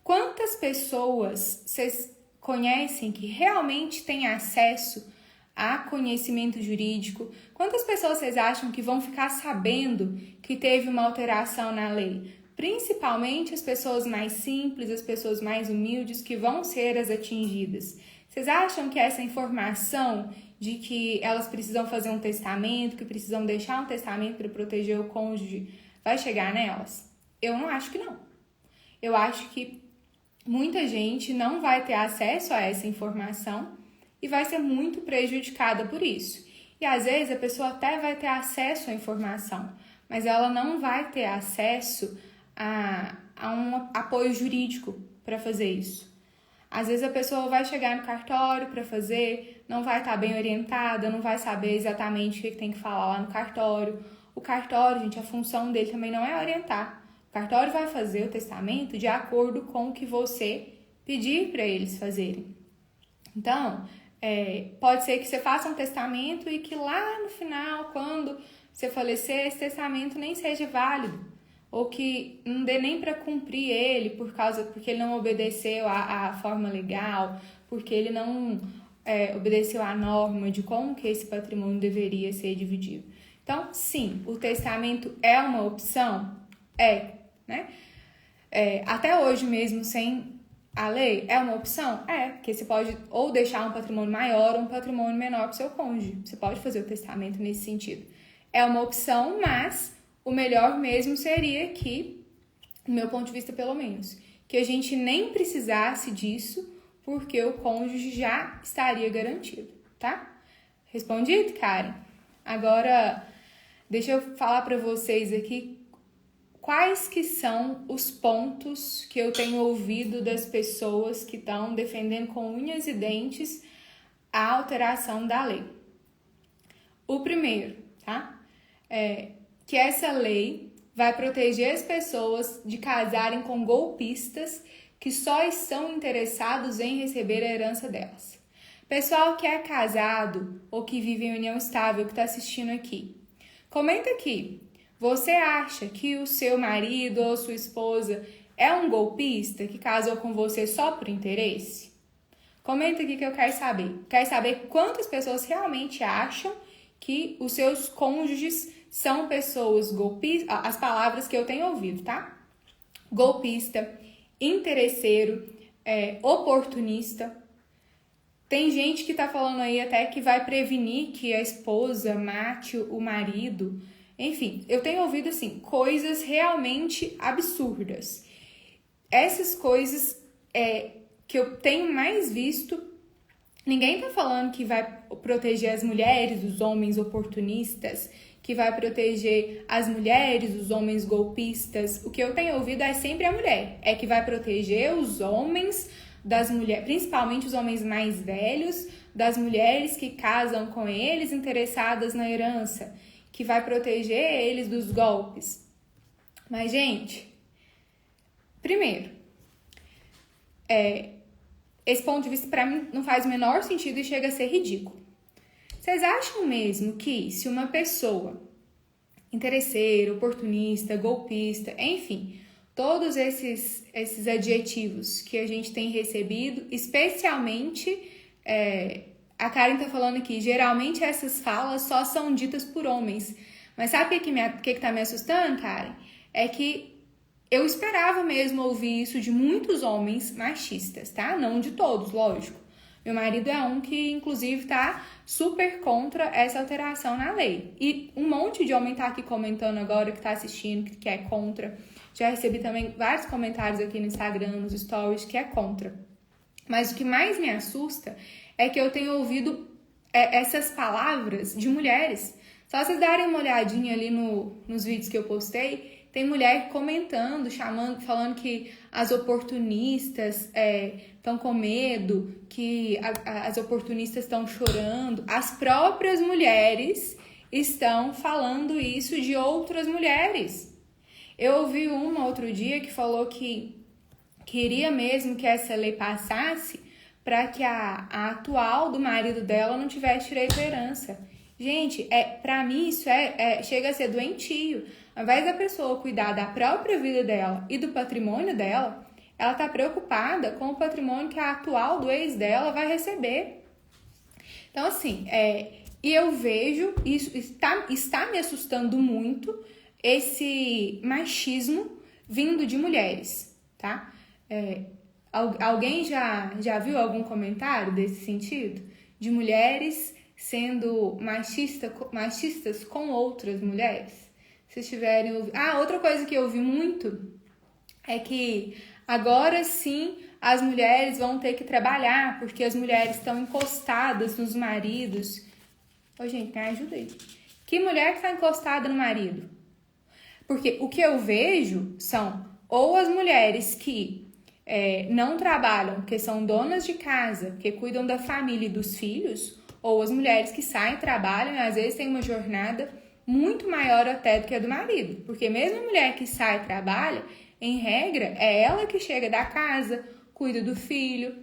Quantas pessoas vocês conhecem que realmente têm acesso a conhecimento jurídico? Quantas pessoas vocês acham que vão ficar sabendo que teve uma alteração na lei? Principalmente as pessoas mais simples, as pessoas mais humildes que vão ser as atingidas. Vocês acham que essa informação de que elas precisam fazer um testamento, que precisam deixar um testamento para proteger o cônjuge, vai chegar nelas? Eu não acho que não. Eu acho que muita gente não vai ter acesso a essa informação e vai ser muito prejudicada por isso. E às vezes a pessoa até vai ter acesso à informação, mas ela não vai ter acesso a um apoio jurídico para fazer isso. Às vezes a pessoa vai chegar no cartório para fazer, não vai estar bem orientada, não vai saber exatamente o que tem que falar lá no cartório. O cartório, gente, a função dele também não é orientar. O cartório vai fazer o testamento de acordo com o que você pedir para eles fazerem. Então, pode ser que você faça um testamento e que lá no final, quando você falecer, esse testamento nem seja válido, ou que não dê nem para cumprir ele porque ele não obedeceu à forma legal, porque ele não obedeceu à norma de como que esse patrimônio deveria ser dividido. Então, sim, o testamento é uma opção? Né? Até hoje mesmo, sem a lei, é uma opção? Porque você pode ou deixar um patrimônio maior ou um patrimônio menor para o seu cônjuge. Você pode fazer o testamento nesse sentido. É uma opção, mas o melhor mesmo seria que, do meu ponto de vista pelo menos, que a gente nem precisasse disso, porque o cônjuge já estaria garantido, tá? Respondido, Karen? Agora, deixa eu falar para vocês aqui quais que são os pontos que eu tenho ouvido das pessoas que estão defendendo com unhas e dentes a alteração da lei. O primeiro, tá? Que essa lei vai proteger as pessoas de casarem com golpistas que só estão interessados em receber a herança delas. Pessoal que é casado ou que vive em união estável que está assistindo aqui, comenta aqui. Você acha que o seu marido ou sua esposa é um golpista que casou com você só por interesse? Comenta aqui que eu quero saber. Quero saber quantas pessoas realmente acham que os seus cônjuges são pessoas golpistas. As palavras que eu tenho ouvido, tá? Golpista, interesseiro, oportunista. Tem gente que tá falando aí até que vai prevenir que a esposa mate o marido. Enfim, eu tenho ouvido, assim, coisas realmente absurdas. Essas coisas que eu tenho mais visto, ninguém tá falando que vai proteger as mulheres, os homens oportunistas, que vai proteger as mulheres, os homens golpistas. O que eu tenho ouvido é sempre a mulher. É que vai proteger os homens das mulheres, principalmente os homens mais velhos, das mulheres que casam com eles interessadas na herança, que vai proteger eles dos golpes. Mas, gente, primeiro, esse ponto de vista para mim não faz o menor sentido e chega a ser ridículo. Vocês acham mesmo que se uma pessoa interesseira, oportunista, golpista, enfim, todos esses adjetivos que a gente tem recebido, especialmente, a Karen tá falando aqui, geralmente essas falas só são ditas por homens. Mas sabe o que tá me assustando, Karen? É que eu esperava mesmo ouvir isso de muitos homens machistas, tá? Não de todos, lógico. Meu marido é um que, inclusive, tá super contra essa alteração na lei. E um monte de homem tá aqui comentando agora, que tá assistindo, que é contra. Já recebi também vários comentários aqui no Instagram, nos stories, que é contra. Mas o que mais me assusta é que eu tenho ouvido essas palavras de mulheres. Só vocês darem uma olhadinha ali nos vídeos que eu postei, tem mulher comentando, falando que as oportunistas estão com medo, que as oportunistas estão chorando. As próprias mulheres estão falando isso de outras mulheres. Eu ouvi uma outro dia que falou que queria mesmo que essa lei passasse para que a atual do marido dela não tivesse direito à herança. Gente, pra mim isso chega a ser doentio. Ao invés da pessoa cuidar da própria vida dela e do patrimônio dela, ela tá preocupada com o patrimônio que a atual do ex dela vai receber. Então, assim, e eu vejo, isso está me assustando muito, esse machismo vindo de mulheres, tá? Alguém já viu algum comentário desse sentido? De mulheres sendo machistas com outras mulheres? Se estiverem ouvindo... outra coisa que eu ouvi muito é que agora sim as mulheres vão ter que trabalhar porque as mulheres estão encostadas nos maridos. Ô, gente, me ajuda aí. Que mulher que está encostada no marido? Porque o que eu vejo são ou as mulheres que não trabalham, que são donas de casa, que cuidam da família e dos filhos, ou as mulheres que saem, trabalham e às vezes têm uma jornada muito maior até do que a do marido. Porque mesmo a mulher que sai e trabalha, em regra, é ela que chega da casa, cuida do filho,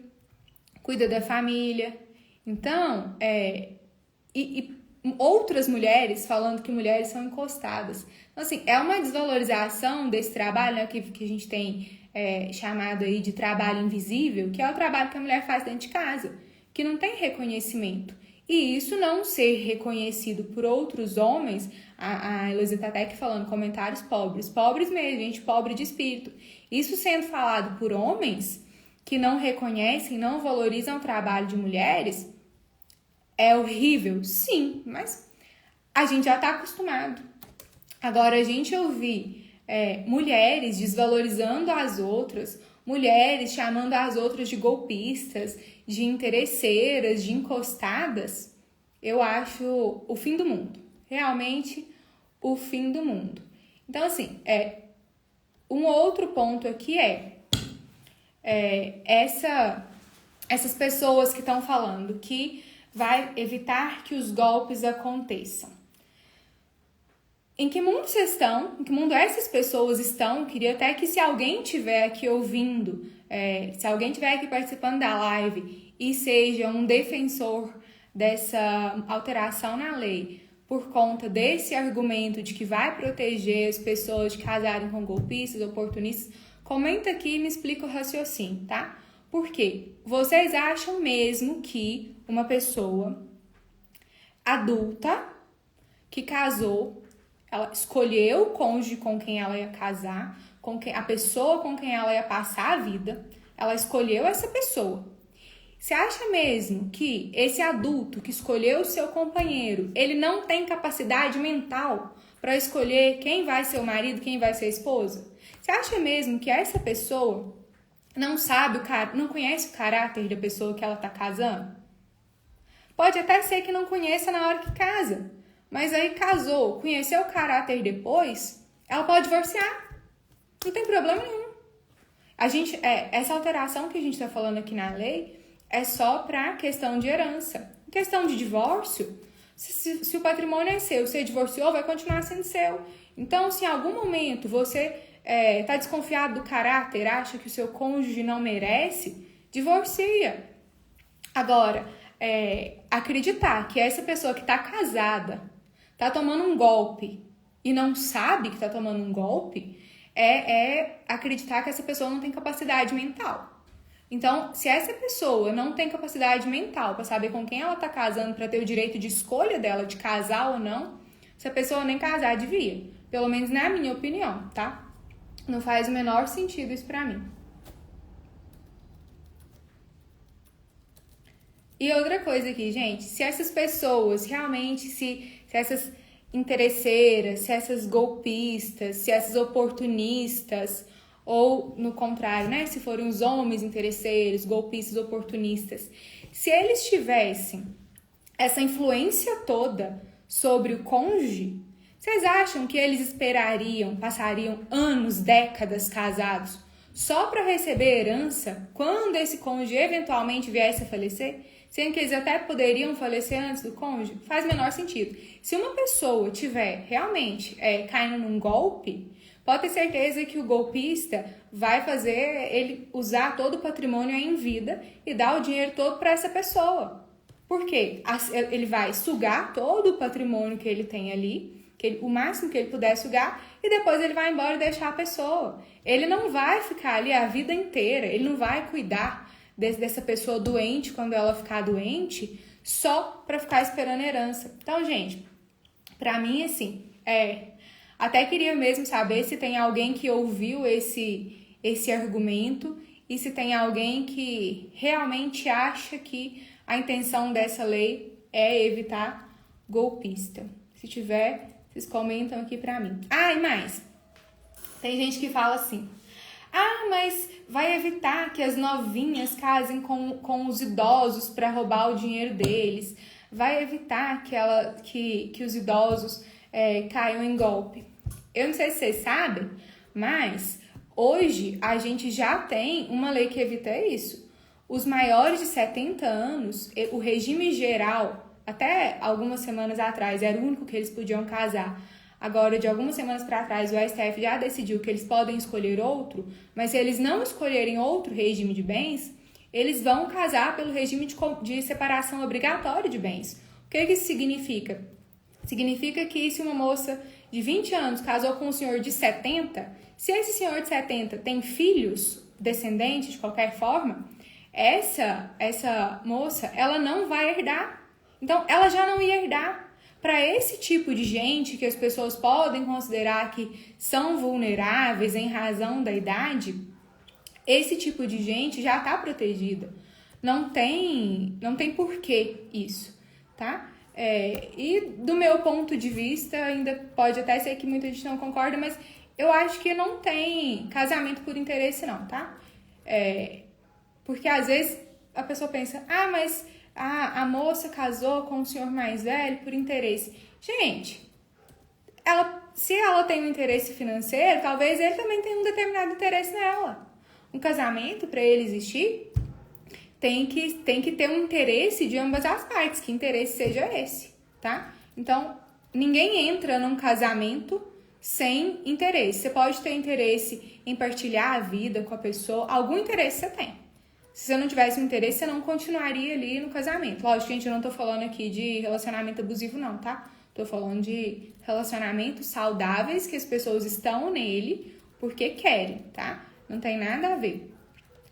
cuida da família. Então, outras mulheres falando que mulheres são encostadas. Então, assim, é uma desvalorização desse trabalho, né, que a gente tem chamado aí de trabalho invisível, que é o trabalho que a mulher faz dentro de casa, que não tem reconhecimento. E isso não ser reconhecido por outros homens, a Heloísa tá até aqui falando comentários pobres mesmo, gente pobre de espírito. Isso sendo falado por homens que não reconhecem, não valorizam o trabalho de mulheres, é horrível? Sim, mas a gente já tá acostumado. Agora, a gente ouvir mulheres desvalorizando as outras, mulheres chamando as outras de golpistas, de interesseiras, de encostadas, eu acho o fim do mundo. Realmente, o fim do mundo. Então, assim, um outro ponto aqui essas pessoas que estão falando que vai evitar que os golpes aconteçam. Em que mundo vocês estão? Em que mundo essas pessoas estão? Queria até que se alguém estiver aqui ouvindo, se alguém estiver aqui participando da live e seja um defensor dessa alteração na lei por conta desse argumento de que vai proteger as pessoas de casarem com golpistas, oportunistas, comenta aqui e me explica o raciocínio, tá? Por quê? Vocês acham mesmo que uma pessoa adulta que casou, ela escolheu o cônjuge com quem ela ia casar, a pessoa com quem ela ia passar a vida, ela escolheu essa pessoa. Você acha mesmo que esse adulto que escolheu o seu companheiro, ele não tem capacidade mental para escolher quem vai ser o marido, quem vai ser a esposa? Você acha mesmo que essa pessoa não sabe não conhece o caráter da pessoa que ela está casando? Pode até ser que não conheça na hora que casa, mas aí casou, conheceu o caráter depois, ela pode divorciar. Não tem problema nenhum. Essa alteração que a gente está falando aqui na lei é só para questão de herança. Em questão de divórcio, se o patrimônio é seu, você divorciou, vai continuar sendo seu. Então, se em algum momento você está desconfiado do caráter, acha que o seu cônjuge não merece, divorcia. Agora, acreditar que essa pessoa que está casada está tomando um golpe e não sabe que está tomando um golpe, acreditar que essa pessoa não tem capacidade mental. Então, se essa pessoa não tem capacidade mental para saber com quem ela está casando, para ter o direito de escolha dela de casar ou não, essa pessoa nem casar devia. Pelo menos na minha opinião, tá? Não faz o menor sentido isso para mim. E outra coisa aqui, gente, se essas pessoas realmente, se essas interesseiras, se essas golpistas, se essas oportunistas, ou no contrário, né, se forem os homens interesseiros, golpistas, oportunistas, se eles tivessem essa influência toda sobre o cônjuge, vocês acham que eles passariam anos, décadas casados só para receber herança quando esse cônjuge eventualmente viesse a falecer? Sendo que eles até poderiam falecer antes do cônjuge? Faz o menor sentido. Se uma pessoa tiver realmente caindo num golpe, pode ter certeza que o golpista vai fazer ele usar todo o patrimônio em vida e dar o dinheiro todo para essa pessoa. Por quê? Ele vai sugar todo o patrimônio que ele tem ali, o máximo que ele puder sugar, e depois ele vai embora e deixar a pessoa. Ele não vai ficar ali a vida inteira, ele não vai cuidar dessa pessoa doente quando ela ficar doente, só para ficar esperando herança. Então, gente, para mim, assim, até queria mesmo saber se tem alguém que ouviu esse argumento e se tem alguém que realmente acha que a intenção dessa lei é evitar golpista. Se tiver, vocês comentam aqui pra mim. E mais, tem gente que fala assim, mas vai evitar que as novinhas casem com os idosos para roubar o dinheiro deles, vai evitar que os idosos caiam em golpe. Eu não sei se vocês sabem, mas hoje a gente já tem uma lei que evita isso. Os maiores de 70 anos, o regime geral, até algumas semanas atrás, era o único que eles podiam casar. Agora, de algumas semanas para trás, o STF já decidiu que eles podem escolher outro, mas se eles não escolherem outro regime de bens, eles vão casar pelo regime de separação obrigatória de bens. O que isso significa? Significa que se uma moça de 20 anos casou com um senhor de 70, se esse senhor de 70 tem filhos, descendentes de qualquer forma, essa moça, ela não vai herdar. Então, ela já não ia herdar. Para esse tipo de gente que as pessoas podem considerar que são vulneráveis em razão da idade, esse tipo de gente já está protegida. Não tem porquê isso, tá? E do meu ponto de vista, ainda pode até ser que muita gente não concorda, mas eu acho que não tem casamento por interesse não, tá? Porque às vezes a pessoa pensa, mas a moça casou com um senhor mais velho por interesse. Gente, se ela tem um interesse financeiro, talvez ele também tenha um determinado interesse nela. Um casamento, para ele existir, tem que ter um interesse de ambas as partes, que interesse seja esse, tá? Então, ninguém entra num casamento sem interesse. Você pode ter interesse em partilhar a vida com a pessoa, algum interesse você tem. Se você não tivesse um interesse, você não continuaria ali no casamento. Lógico, gente, eu não tô falando aqui de relacionamento abusivo não, tá? Tô falando de relacionamentos saudáveis que as pessoas estão nele porque querem, tá? Não tem nada a ver.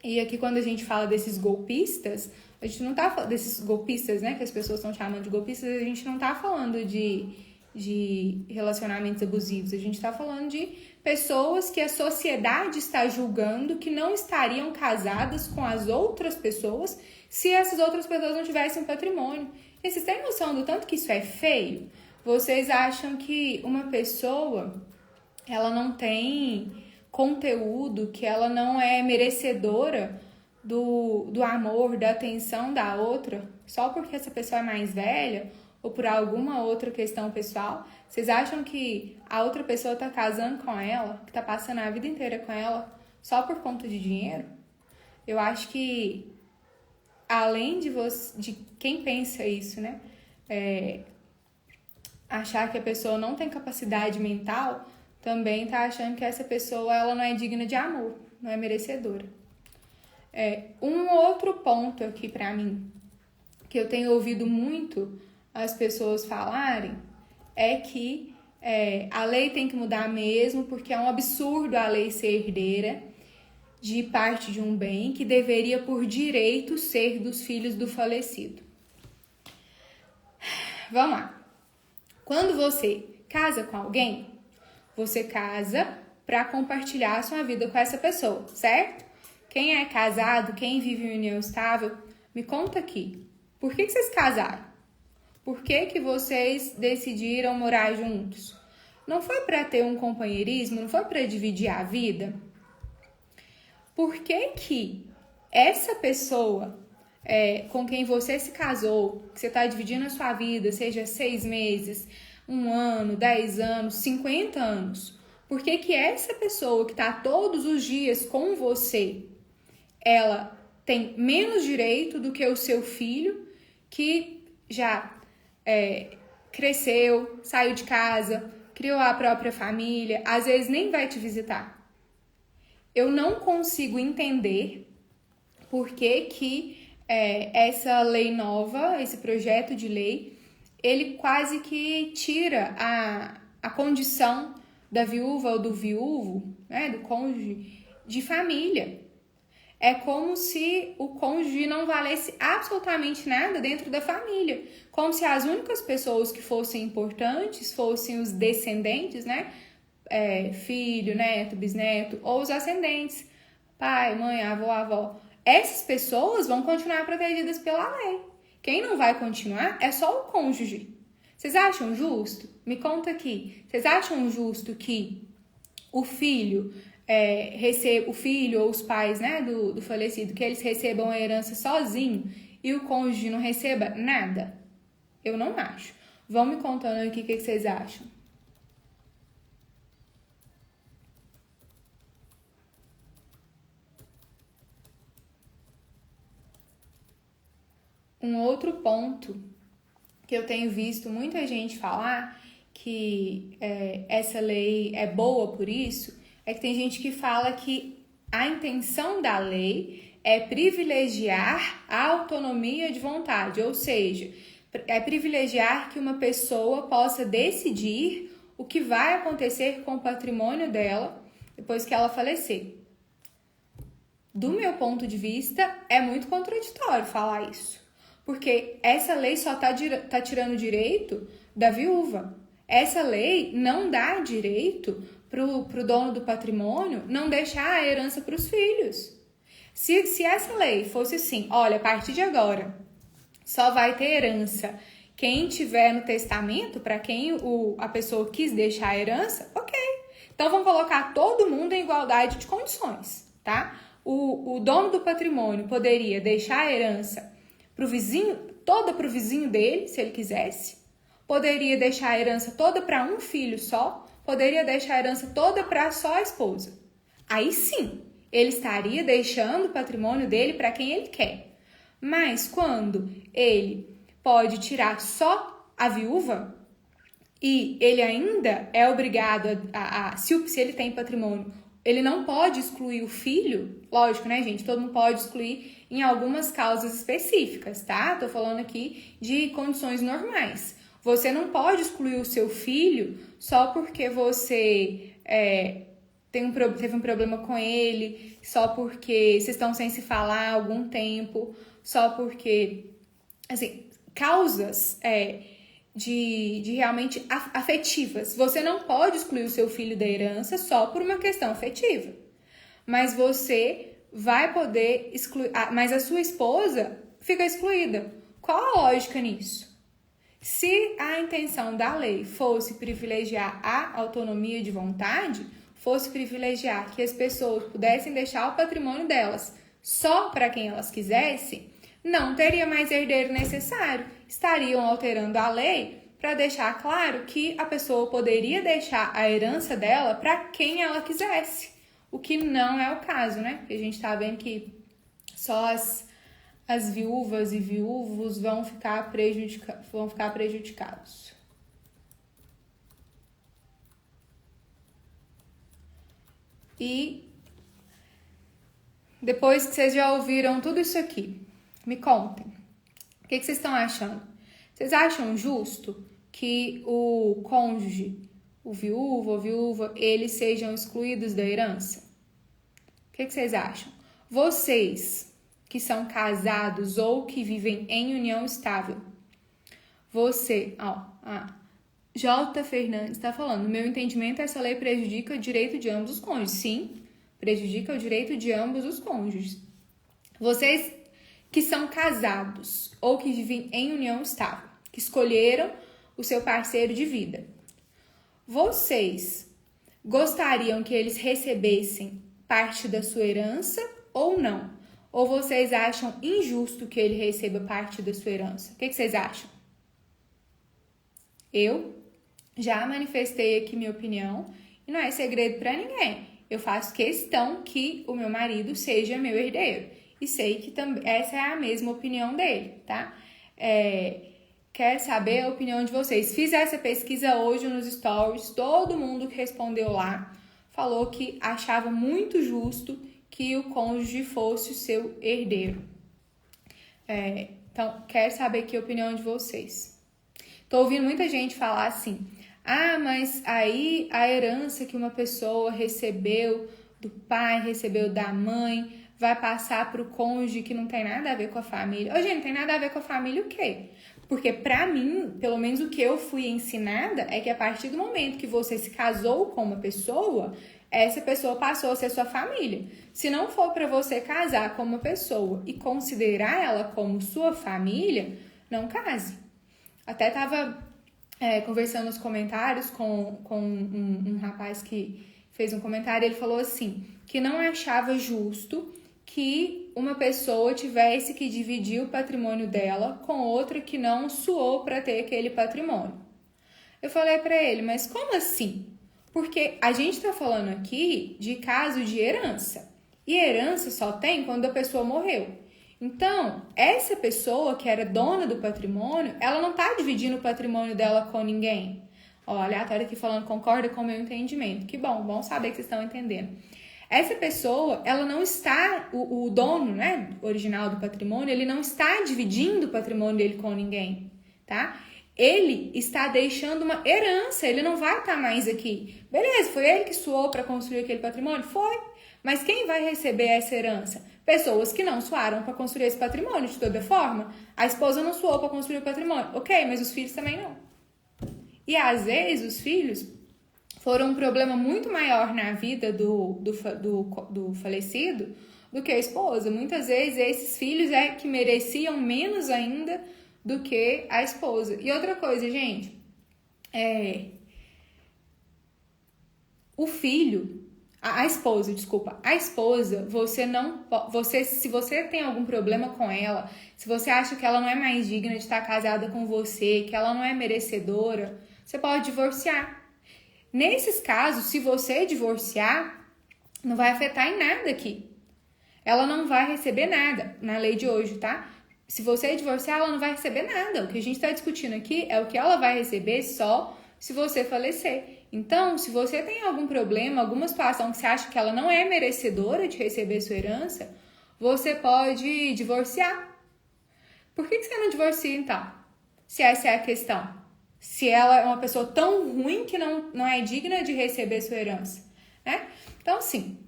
E aqui quando a gente fala desses golpistas, a gente não tá falando desses golpistas, né, que as pessoas estão chamando de golpistas, a gente não tá falando de relacionamentos abusivos, a gente tá falando de pessoas que a sociedade está julgando que não estariam casadas com as outras pessoas se essas outras pessoas não tivessem patrimônio. E vocês têm noção do tanto que isso é feio? Vocês acham que uma pessoa, ela não tem conteúdo, que ela não é merecedora do amor, da atenção da outra, só porque essa pessoa é mais velha ou por alguma outra questão pessoal? Vocês acham que a outra pessoa tá casando com ela, que tá passando a vida inteira com ela, só por conta de dinheiro? Eu acho que, além de quem pensa isso, né, achar que a pessoa não tem capacidade mental, também tá achando que essa pessoa ela não é digna de amor, não é merecedora. Um outro ponto aqui pra mim, que eu tenho ouvido muito as pessoas falarem, é que a lei tem que mudar mesmo, porque é um absurdo a lei ser herdeira de parte de um bem que deveria, por direito, ser dos filhos do falecido. Vamos lá. Quando você casa com alguém, você casa para compartilhar a sua vida com essa pessoa, certo? Quem é casado, quem vive em união estável, me conta aqui. Por que vocês casaram? Por que vocês decidiram morar juntos? Não foi para ter um companheirismo? Não foi para dividir a vida? Por que essa pessoa com quem você se casou, que você está dividindo a sua vida, seja 6 meses, 1 ano, 10 anos, 50 anos, por que essa pessoa que está todos os dias com você, ela tem menos direito do que o seu filho, que já cresceu, saiu de casa, criou a própria família, às vezes nem vai te visitar? Eu não consigo entender por que essa lei nova, esse projeto de lei, ele quase que tira a condição da viúva ou do viúvo, né, do cônjuge, de família. É como se o cônjuge não valesse absolutamente nada dentro da família. Como se as únicas pessoas que fossem importantes fossem os descendentes, né? Filho, neto, bisneto, ou os ascendentes, pai, mãe, avó. Essas pessoas vão continuar protegidas pela lei. Quem não vai continuar é só o cônjuge. Vocês acham justo? Me conta aqui. Vocês acham justo que o filho o filho ou os pais, né, do falecido, que eles recebam a herança sozinho e o cônjuge não receba nada? Eu não acho. Vão me contando aqui o que vocês acham. Um outro ponto que eu tenho visto muita gente falar que essa lei é boa por isso, é que tem gente que fala que a intenção da lei é privilegiar a autonomia de vontade, ou seja, é privilegiar que uma pessoa possa decidir o que vai acontecer com o patrimônio dela depois que ela falecer. Do meu ponto de vista, é muito contraditório falar isso, porque essa lei só tá tirando direito da viúva. Essa lei não dá direito pro dono do patrimônio não deixar a herança para os filhos. Se essa lei fosse assim, olha, a partir de agora só vai ter herança quem tiver no testamento, para quem a pessoa quis deixar a herança, ok. Então vamos colocar todo mundo em igualdade de condições, tá? O dono do patrimônio poderia deixar a herança pro vizinho, toda para o vizinho dele, se ele quisesse. Poderia deixar a herança toda para um filho só. Poderia deixar a herança toda para só a esposa. Aí sim, ele estaria deixando o patrimônio dele para quem ele quer. Mas quando ele pode tirar só a viúva e ele ainda é obrigado se ele tem patrimônio, ele não pode excluir o filho, lógico, né, gente? Todo mundo pode excluir em algumas causas específicas, tá? Tô falando aqui de condições normais. Você não pode excluir o seu filho só porque você teve um problema com ele, só porque vocês estão sem se falar há algum tempo, só porque, assim, causas de realmente afetivas. Você não pode excluir o seu filho da herança só por uma questão afetiva. Mas você vai poder excluir, mas a sua esposa fica excluída. Qual a lógica nisso? Se a intenção da lei fosse privilegiar a autonomia de vontade, fosse privilegiar que as pessoas pudessem deixar o patrimônio delas só para quem elas quisessem, não teria mais herdeiro necessário. Estariam alterando a lei para deixar claro que a pessoa poderia deixar a herança dela para quem ela quisesse, o que não é o caso, né? Porque a gente está vendo que só as viúvas e viúvos vão ficar prejudicados. E depois que vocês já ouviram tudo isso aqui, me contem. O que vocês estão achando? Vocês acham justo que o cônjuge, o viúvo ou viúva, eles sejam excluídos da herança? O que vocês acham? Vocês que são casados ou que vivem em união estável. J. Fernandes está falando, no meu entendimento, essa lei prejudica o direito de ambos os cônjuges. Sim, prejudica o direito de ambos os cônjuges. Vocês que são casados ou que vivem em união estável, que escolheram o seu parceiro de vida, vocês gostariam que eles recebessem parte da sua herança ou não? Ou vocês acham injusto que ele receba parte da sua herança? O que vocês acham? Eu já manifestei aqui minha opinião e não é segredo para ninguém. Eu faço questão que o meu marido seja meu herdeiro. E sei que essa é a mesma opinião dele, tá? Quero saber a opinião de vocês. Fiz essa pesquisa hoje nos stories. Todo mundo que respondeu lá falou que achava muito justo que o cônjuge fosse o seu herdeiro. Então, quero saber aqui a opinião de vocês. Tô ouvindo muita gente falar assim, mas aí a herança que uma pessoa recebeu do pai, recebeu da mãe, vai passar pro cônjuge que não tem nada a ver com a família. Gente, não tem nada a ver com a família o quê? Porque pra mim, pelo menos o que eu fui ensinada é que a partir do momento que você se casou com uma pessoa, essa pessoa passou a ser sua família. Se não for para você casar com uma pessoa e considerar ela como sua família, não case. Até tava conversando nos comentários com um rapaz que fez um comentário, ele falou assim, que não achava justo que uma pessoa tivesse que dividir o patrimônio dela com outra que não suou para ter aquele patrimônio. Eu falei para ele, mas como assim? Porque a gente está falando aqui de caso de herança. E herança só tem quando a pessoa morreu. Então, essa pessoa que era dona do patrimônio, ela não está dividindo o patrimônio dela com ninguém. Aleatório aqui falando, concorda com o meu entendimento. Que bom saber que vocês estão entendendo. essa pessoa, ela não está, o dono, né, original do patrimônio, ele não está dividindo o patrimônio dele com ninguém, tá? Ele está deixando uma herança, ele não vai estar mais aqui. Beleza, foi ele que suou para construir aquele patrimônio? Foi. Mas quem vai receber essa herança? Pessoas que não suaram para construir esse patrimônio, de toda forma. A esposa não suou para construir o patrimônio. Ok, mas os filhos também não. E às vezes os filhos foram um problema muito maior na vida do falecido do que a esposa. Muitas vezes esses filhos que mereciam menos ainda do que a esposa. E outra coisa, gente, o filho, a esposa, se você tem algum problema com ela, se você acha que ela não é mais digna de estar casada com você, que ela não é merecedora, você pode divorciar. Nesses casos, se você divorciar, não vai afetar em nada aqui. Ela não vai receber nada na lei de hoje, tá? Se você divorciar, ela não vai receber nada. O que a gente está discutindo aqui é o que ela vai receber só se você falecer. Então, se você tem algum problema, alguma situação que você acha que ela não é merecedora de receber sua herança, você pode divorciar. Por que você não divorcia, então? Se essa é a questão. Se ela é uma pessoa tão ruim que não é digna de receber sua herança, né? Então, assim,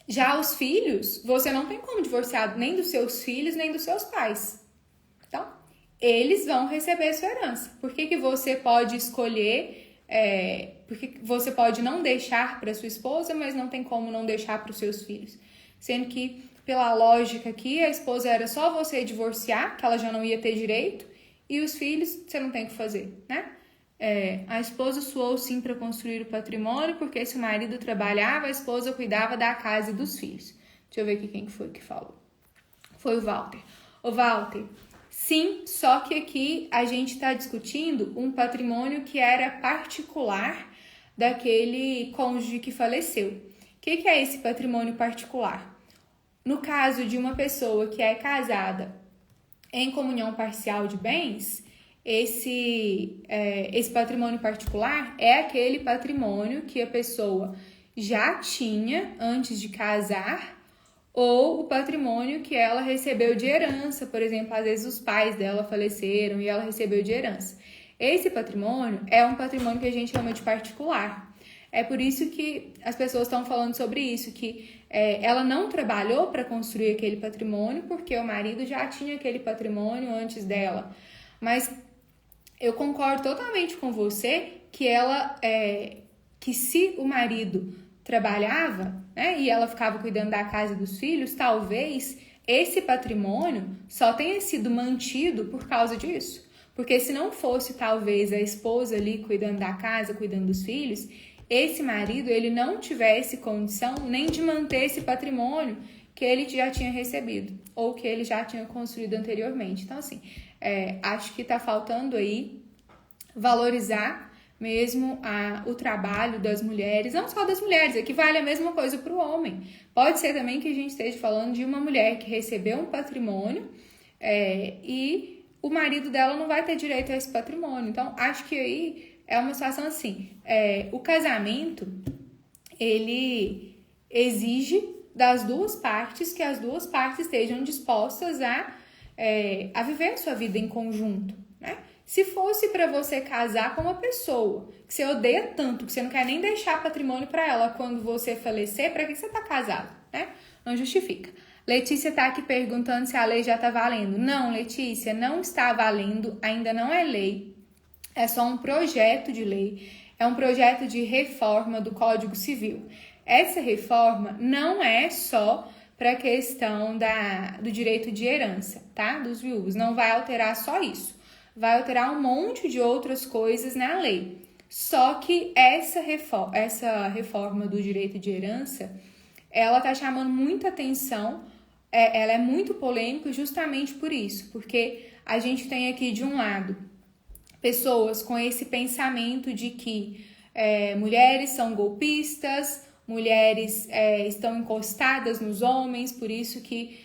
já os filhos, você não tem como divorciar nem dos seus filhos, nem dos seus pais. Então, eles vão receber sua herança. Por que você pode escolher, porque você pode não deixar para sua esposa, mas não tem como não deixar para os seus filhos? Sendo que, pela lógica aqui, a esposa era só você divorciar, que ela já não ia ter direito, e os filhos, você não tem o que fazer, né? A esposa suou sim para construir o patrimônio, porque se o marido trabalhava, a esposa cuidava da casa e dos filhos. Deixa eu ver aqui quem foi que falou. Foi o Walter. Ô Walter, sim, só que aqui a gente está discutindo um patrimônio que era particular daquele cônjuge que faleceu. O que é esse patrimônio particular? No caso de uma pessoa que é casada em comunhão parcial de bens, esse patrimônio particular é aquele patrimônio que a pessoa já tinha antes de casar, ou o patrimônio que ela recebeu de herança. Por exemplo, às vezes os pais dela faleceram e ela recebeu de herança. Esse patrimônio é um patrimônio que a gente chama de particular. É por isso que as pessoas estão falando sobre isso, que ela não trabalhou para construir aquele patrimônio porque o marido já tinha aquele patrimônio antes dela. Mas eu concordo totalmente com você que se o marido trabalhava, né, e ela ficava cuidando da casa e dos filhos, talvez esse patrimônio só tenha sido mantido por causa disso. Porque se não fosse talvez a esposa ali cuidando da casa, cuidando dos filhos, esse marido, ele não tivesse condição nem de manter esse patrimônio que ele já tinha recebido ou que ele já tinha construído anteriormente. Então, assim, acho que tá faltando aí valorizar mesmo o trabalho das mulheres, não só das mulheres, aqui vale a mesma coisa para o homem. Pode ser também que a gente esteja falando de uma mulher que recebeu um patrimônio e o marido dela não vai ter direito a esse patrimônio. Então, acho que aí é uma situação assim, o casamento, ele exige das duas partes que as duas partes estejam dispostas a viver a sua vida em conjunto, né? Se fosse para você casar com uma pessoa que você odeia tanto, que você não quer nem deixar patrimônio para ela quando você falecer, para que você tá casado, né? Não justifica. Letícia tá aqui perguntando se a lei já tá valendo. Não, Letícia, não está valendo, ainda não é lei. É só um projeto de lei, é um projeto de reforma do Código Civil. Essa reforma não é só para a questão do direito de herança, tá? Dos viúvos, não vai alterar só isso. Vai alterar um monte de outras coisas na lei. Só que essa reforma do direito de herança, ela tá chamando muita atenção, ela é muito polêmica justamente por isso, porque a gente tem aqui de um lado pessoas com esse pensamento de que mulheres são golpistas, mulheres estão encostadas nos homens, por isso que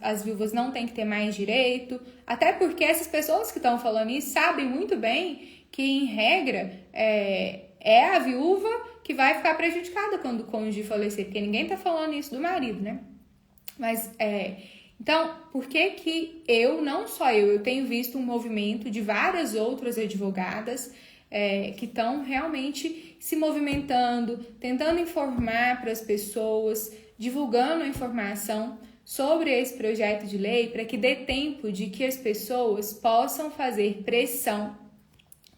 as viúvas não têm que ter mais direito, até porque essas pessoas que estão falando isso sabem muito bem que, em regra, é a viúva que vai ficar prejudicada quando o cônjuge falecer, porque ninguém tá falando isso do marido, né? Mas, então, por que não só eu tenho visto um movimento de várias outras advogadas que estão realmente se movimentando, tentando informar para as pessoas, divulgando a informação sobre esse projeto de lei para que dê tempo de que as pessoas possam fazer pressão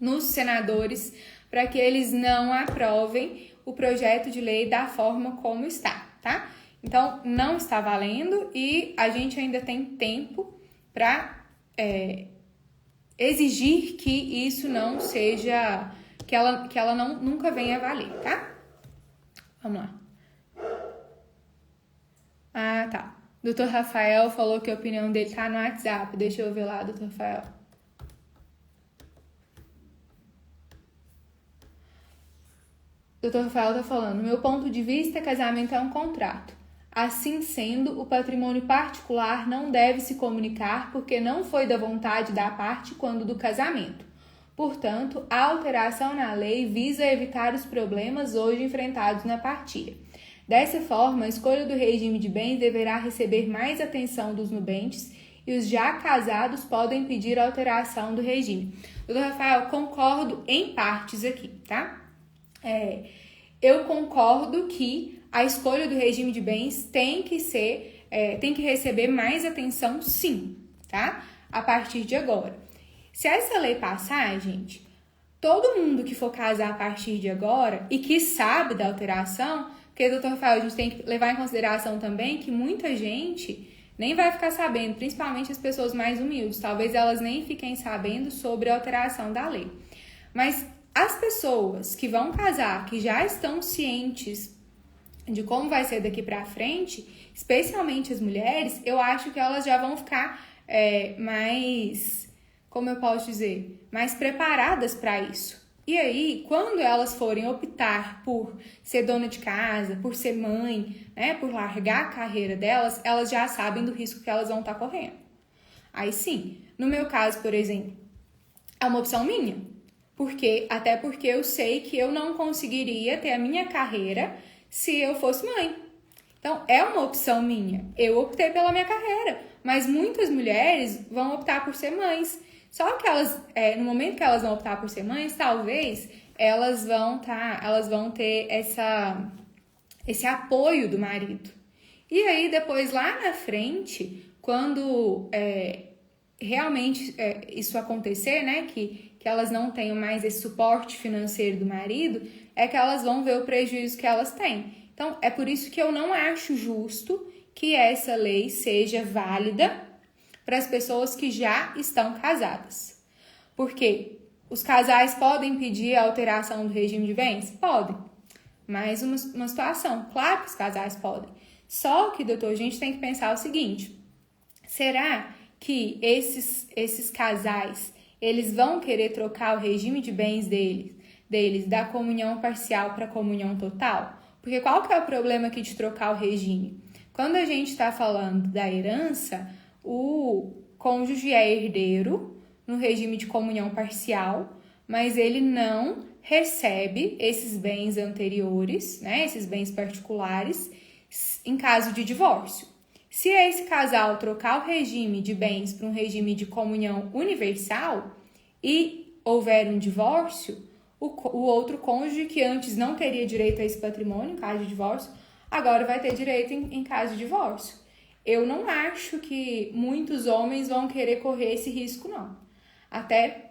nos senadores para que eles não aprovem o projeto de lei da forma como está, tá? Então, não está valendo e a gente ainda tem tempo para exigir que isso não seja, que ela nunca venha a valer, tá? Vamos lá. Ah, tá. Dr. Rafael falou que a opinião dele tá no WhatsApp. Deixa eu ver lá, Dr. Rafael. Dr. Rafael tá falando, meu ponto de vista, casamento é um contrato. Assim sendo, o patrimônio particular não deve se comunicar porque não foi da vontade da parte quando do casamento. Portanto, a alteração na lei visa evitar os problemas hoje enfrentados na partilha. Dessa forma, a escolha do regime de bens deverá receber mais atenção dos nubentes e os já casados podem pedir a alteração do regime. Doutor Rafael, concordo em partes aqui, tá? Eu concordo que a escolha do regime de bens tem que receber mais atenção, sim, tá? A partir de agora. Se essa lei passar, gente, todo mundo que for casar a partir de agora e que sabe da alteração, porque, doutor Rafael, a gente tem que levar em consideração também que muita gente nem vai ficar sabendo, principalmente as pessoas mais humildes, talvez elas nem fiquem sabendo sobre a alteração da lei. Mas as pessoas que vão casar, que já estão cientes de como vai ser daqui para frente, especialmente as mulheres, eu acho que elas já vão ficar mais, como eu posso dizer, mais preparadas para isso. E aí, quando elas forem optar por ser dona de casa, por ser mãe, né, por largar a carreira delas, elas já sabem do risco que elas vão estar correndo. Aí sim, no meu caso, por exemplo, é uma opção minha. Até porque eu sei que eu não conseguiria ter a minha carreira se eu fosse mãe. Então, é uma opção minha. Eu optei pela minha carreira, mas muitas mulheres vão optar por ser mães. Só que elas, no momento que elas vão optar por ser mães, talvez elas vão ter esse apoio do marido. E aí, depois, lá na frente, quando realmente isso acontecer, né, que elas não tenham mais esse suporte financeiro do marido, é que elas vão ver o prejuízo que elas têm. Então, é por isso que eu não acho justo que essa lei seja válida para as pessoas que já estão casadas. Porque os casais podem pedir a alteração do regime de bens? Podem. Mais uma situação. Claro que os casais podem. Só que, doutor, a gente tem que pensar o seguinte. Será que esses casais, eles vão querer trocar o regime de bens deles da comunhão parcial para comunhão total? Porque qual que é o problema aqui de trocar o regime? Quando a gente está falando da herança, o cônjuge é herdeiro no regime de comunhão parcial, mas ele não recebe esses bens anteriores, né, esses bens particulares, em caso de divórcio. Se esse casal trocar o regime de bens para um regime de comunhão universal e houver um divórcio, o outro cônjuge que antes não teria direito a esse patrimônio em caso de divórcio, agora vai ter direito em caso de divórcio. Eu não acho que muitos homens vão querer correr esse risco, não. Até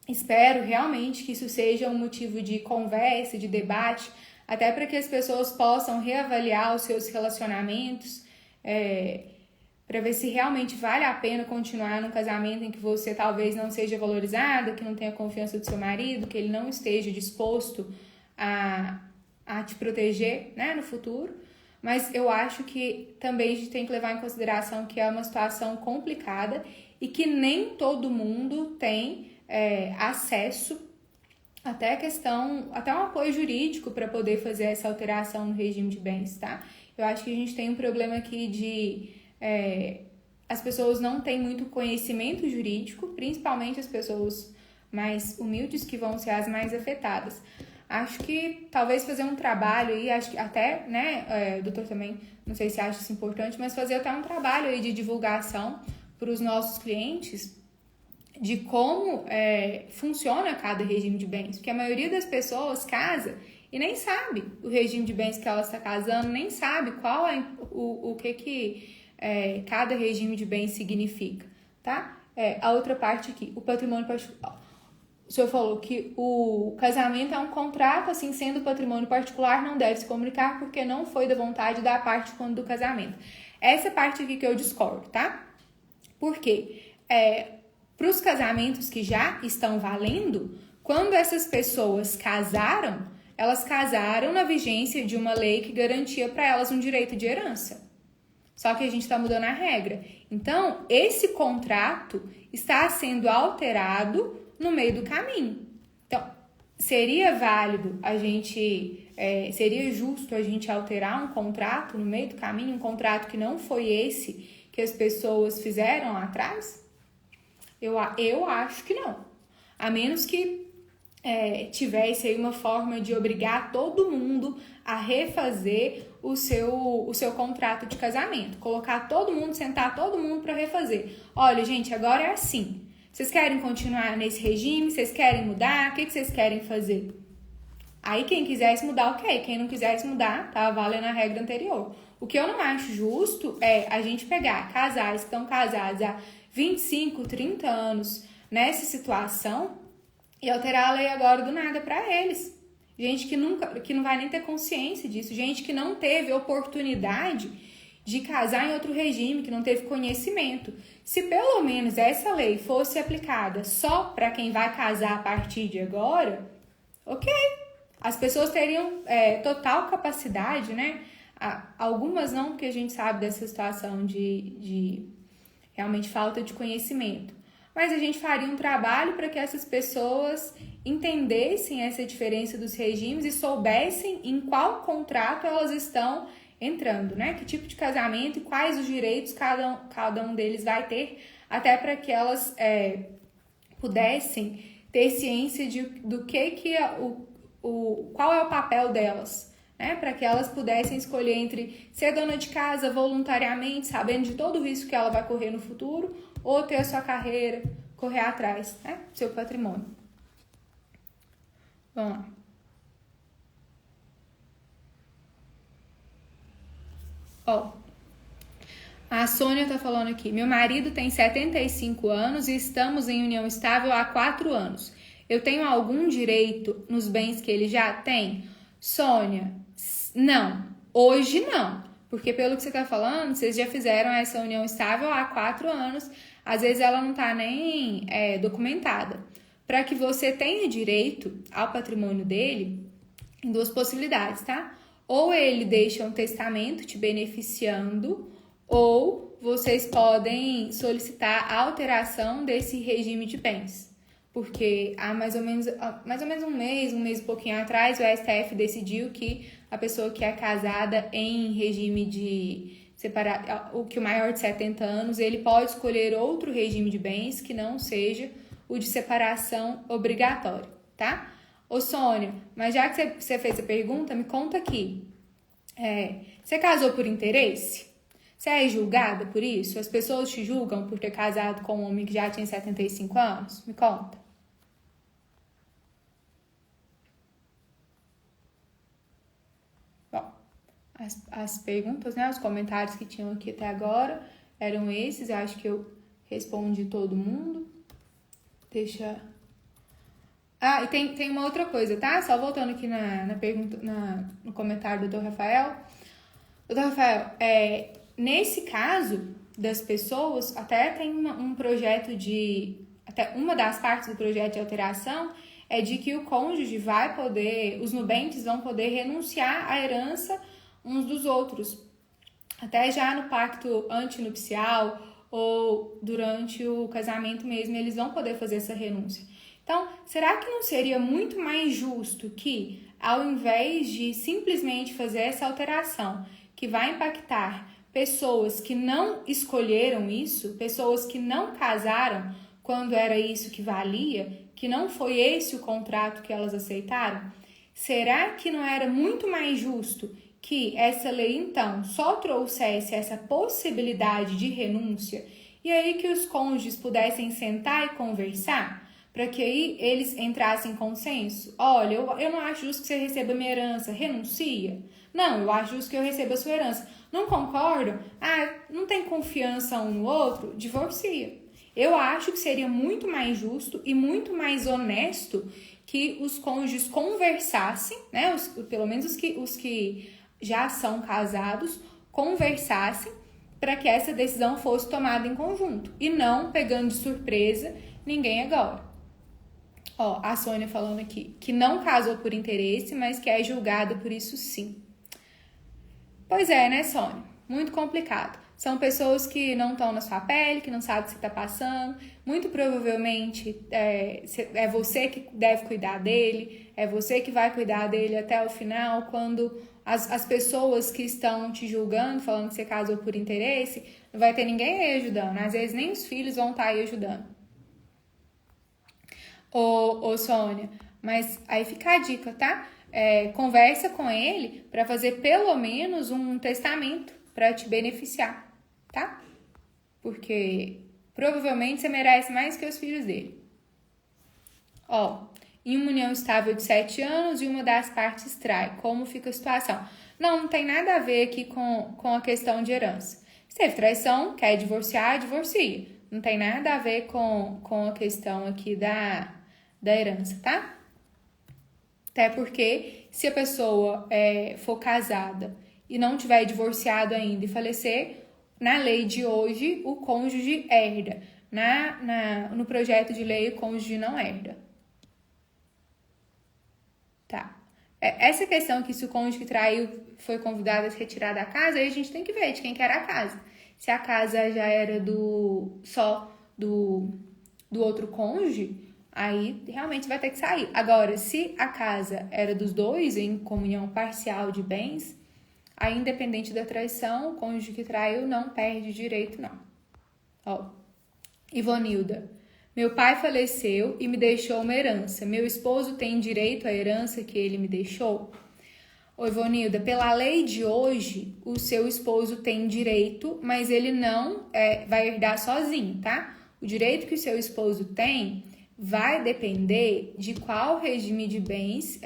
espero realmente que isso seja um motivo de conversa, de debate, até para que as pessoas possam reavaliar os seus relacionamentos, para ver se realmente vale a pena continuar num casamento em que você talvez não seja valorizada, que não tenha confiança do seu marido, que ele não esteja disposto a te proteger, né, no futuro. Mas eu acho que também a gente tem que levar em consideração que é uma situação complicada e que nem todo mundo tem acesso até um apoio jurídico para poder fazer essa alteração no regime de bens, tá? Eu acho que a gente tem um problema aqui as pessoas não têm muito conhecimento jurídico, principalmente as pessoas mais humildes que vão ser as mais afetadas. acho que talvez fazer um trabalho aí, acho que até, né, o doutor também, não sei se acha isso importante, mas fazer até um trabalho aí de divulgação para os nossos clientes de como funciona cada regime de bens, porque a maioria das pessoas casa e nem sabe o regime de bens que ela está casando, nem sabe qual é o que cada regime de bens significa, tá? A outra parte aqui, o patrimônio particular. O senhor falou que o casamento é um contrato, assim, sendo patrimônio particular, não deve se comunicar porque não foi da vontade da parte quando do casamento. Essa parte aqui que eu discordo, tá? Por quê? Para os casamentos que já estão valendo, quando essas pessoas casaram, elas casaram na vigência de uma lei que garantia para elas um direito de herança. Só que a gente está mudando a regra. Então, esse contrato está sendo alterado no meio do caminho. Então, seria válido seria justo a gente alterar um contrato no meio do caminho, um contrato que não foi esse que as pessoas fizeram lá atrás? Eu acho que não. A menos que tivesse aí uma forma de obrigar todo mundo a refazer o seu contrato de casamento. Colocar todo mundo, sentar todo mundo para refazer. Olha, gente, agora é assim. Vocês querem continuar nesse regime? Vocês querem mudar? O que vocês querem fazer? Aí quem quisesse mudar, ok. Quem não quisesse mudar, tá valendo a regra anterior. O que eu não acho justo é a gente pegar casais que estão casados há 25, 30 anos nessa situação e alterar a lei agora do nada para eles. Gente que não vai nem ter consciência disso. Gente que não teve oportunidade de casar em outro regime, que não teve conhecimento. Se pelo menos essa lei fosse aplicada só para quem vai casar a partir de agora, ok. As pessoas teriam total capacidade, né? Algumas não, porque a gente sabe dessa situação de realmente falta de conhecimento. Mas a gente faria um trabalho para que essas pessoas entendessem essa diferença dos regimes e soubessem em qual contrato elas estão entrando, né? Que tipo de casamento e quais os direitos cada um deles vai ter, até para que elas pudessem ter ciência do qual é o papel delas, né? Para que elas pudessem escolher entre ser dona de casa voluntariamente, sabendo de todo o risco que ela vai correr no futuro, ou ter a sua carreira, correr atrás, né? Seu patrimônio. Vamos lá. Ó, a Sônia tá falando aqui. Meu marido tem 75 anos e estamos em união estável há 4 anos. Eu tenho algum direito nos bens que ele já tem? Sônia, não. Hoje não. Porque pelo que você tá falando, vocês já fizeram essa união estável há 4 anos. Às vezes ela não tá nem documentada. Para que você tenha direito ao patrimônio dele, em 2 possibilidades, tá? Ou ele deixa um testamento te beneficiando, ou vocês podem solicitar a alteração desse regime de bens. Porque há mais ou menos um mês e pouquinho atrás, o STF decidiu que a pessoa que é casada em regime de o maior de 70 anos, ele pode escolher outro regime de bens que não seja o de separação obrigatória, tá? Ô Sônia, mas já que você fez a pergunta, me conta aqui. Você casou por interesse? Você é julgada por isso? As pessoas te julgam por ter casado com um homem que já tinha 75 anos? Me conta. Bom, as perguntas, né, os comentários que tinham aqui até agora eram esses. Eu acho que eu respondi todo mundo. Deixa... Ah, e tem uma outra coisa, tá? Só voltando aqui na pergunta, no comentário do Dr. Rafael. Dr. Rafael, nesse caso das pessoas, até tem um projeto até uma das partes do projeto de alteração é de que o cônjuge vai poder, os nubentes vão poder renunciar à herança uns dos outros. Até já no pacto antinupcial ou durante o casamento mesmo, eles vão poder fazer essa renúncia. Então, será que não seria muito mais justo que, ao invés de simplesmente fazer essa alteração, que vai impactar pessoas que não escolheram isso, pessoas que não casaram quando era isso que valia, que não foi esse o contrato que elas aceitaram, Será que não era muito mais justo que essa lei, então, só trouxesse essa possibilidade de renúncia e aí que os cônjuges pudessem sentar e conversar, para que aí eles entrassem em consenso? Olha, eu não acho justo que você receba minha herança, renuncia. Não, eu acho justo que eu receba a sua herança. Não concordam? Ah, não tem confiança um no outro? Divorcia. Eu acho que seria muito mais justo e muito mais honesto que os cônjuges conversassem, né? Pelo menos os que já são casados, conversassem para que essa decisão fosse tomada em conjunto e não pegando de surpresa ninguém agora. Ó, a Sônia falando aqui que não casou por interesse, mas que é julgada por isso sim. Pois é, né, Sônia? Muito complicado. São pessoas que não estão na sua pele, que não sabem o que você está passando. Muito provavelmente é você que deve cuidar dele, é você que vai cuidar dele até o final, quando as pessoas que estão te julgando, falando que você casou por interesse, não vai ter ninguém aí ajudando. Às vezes nem os filhos vão estar aí ajudando. Ô Sônia, mas aí fica a dica, tá? Conversa com ele para fazer pelo menos um testamento para te beneficiar, tá? Porque provavelmente você merece mais que os filhos dele. Ó, em uma união estável de 7 anos e uma das partes trai, como fica a situação? Não tem nada a ver aqui com a questão de herança. Se teve traição, quer divorciar, divorcia. Não tem nada a ver com a questão aqui da herança, tá? Até porque se a pessoa for casada e não tiver divorciado ainda e falecer, na lei de hoje o cônjuge herda. No projeto de lei o cônjuge não herda. Tá. Essa questão que se o cônjuge que traiu foi convidado a se retirar da casa, aí a gente tem que ver de quem que era a casa. Se a casa já era só do outro cônjuge, aí realmente vai ter que sair. Agora, se a casa era dos dois, em comunhão parcial de bens, aí independente da traição, o cônjuge que traiu não perde direito, não. Ó, Ivonilda. Meu pai faleceu e me deixou uma herança. Meu esposo tem direito à herança que ele me deixou? Ô, Ivonilda, pela lei de hoje, o seu esposo tem direito, mas ele não vai herdar sozinho, tá? O direito que o seu esposo tem vai depender de qual regime de bens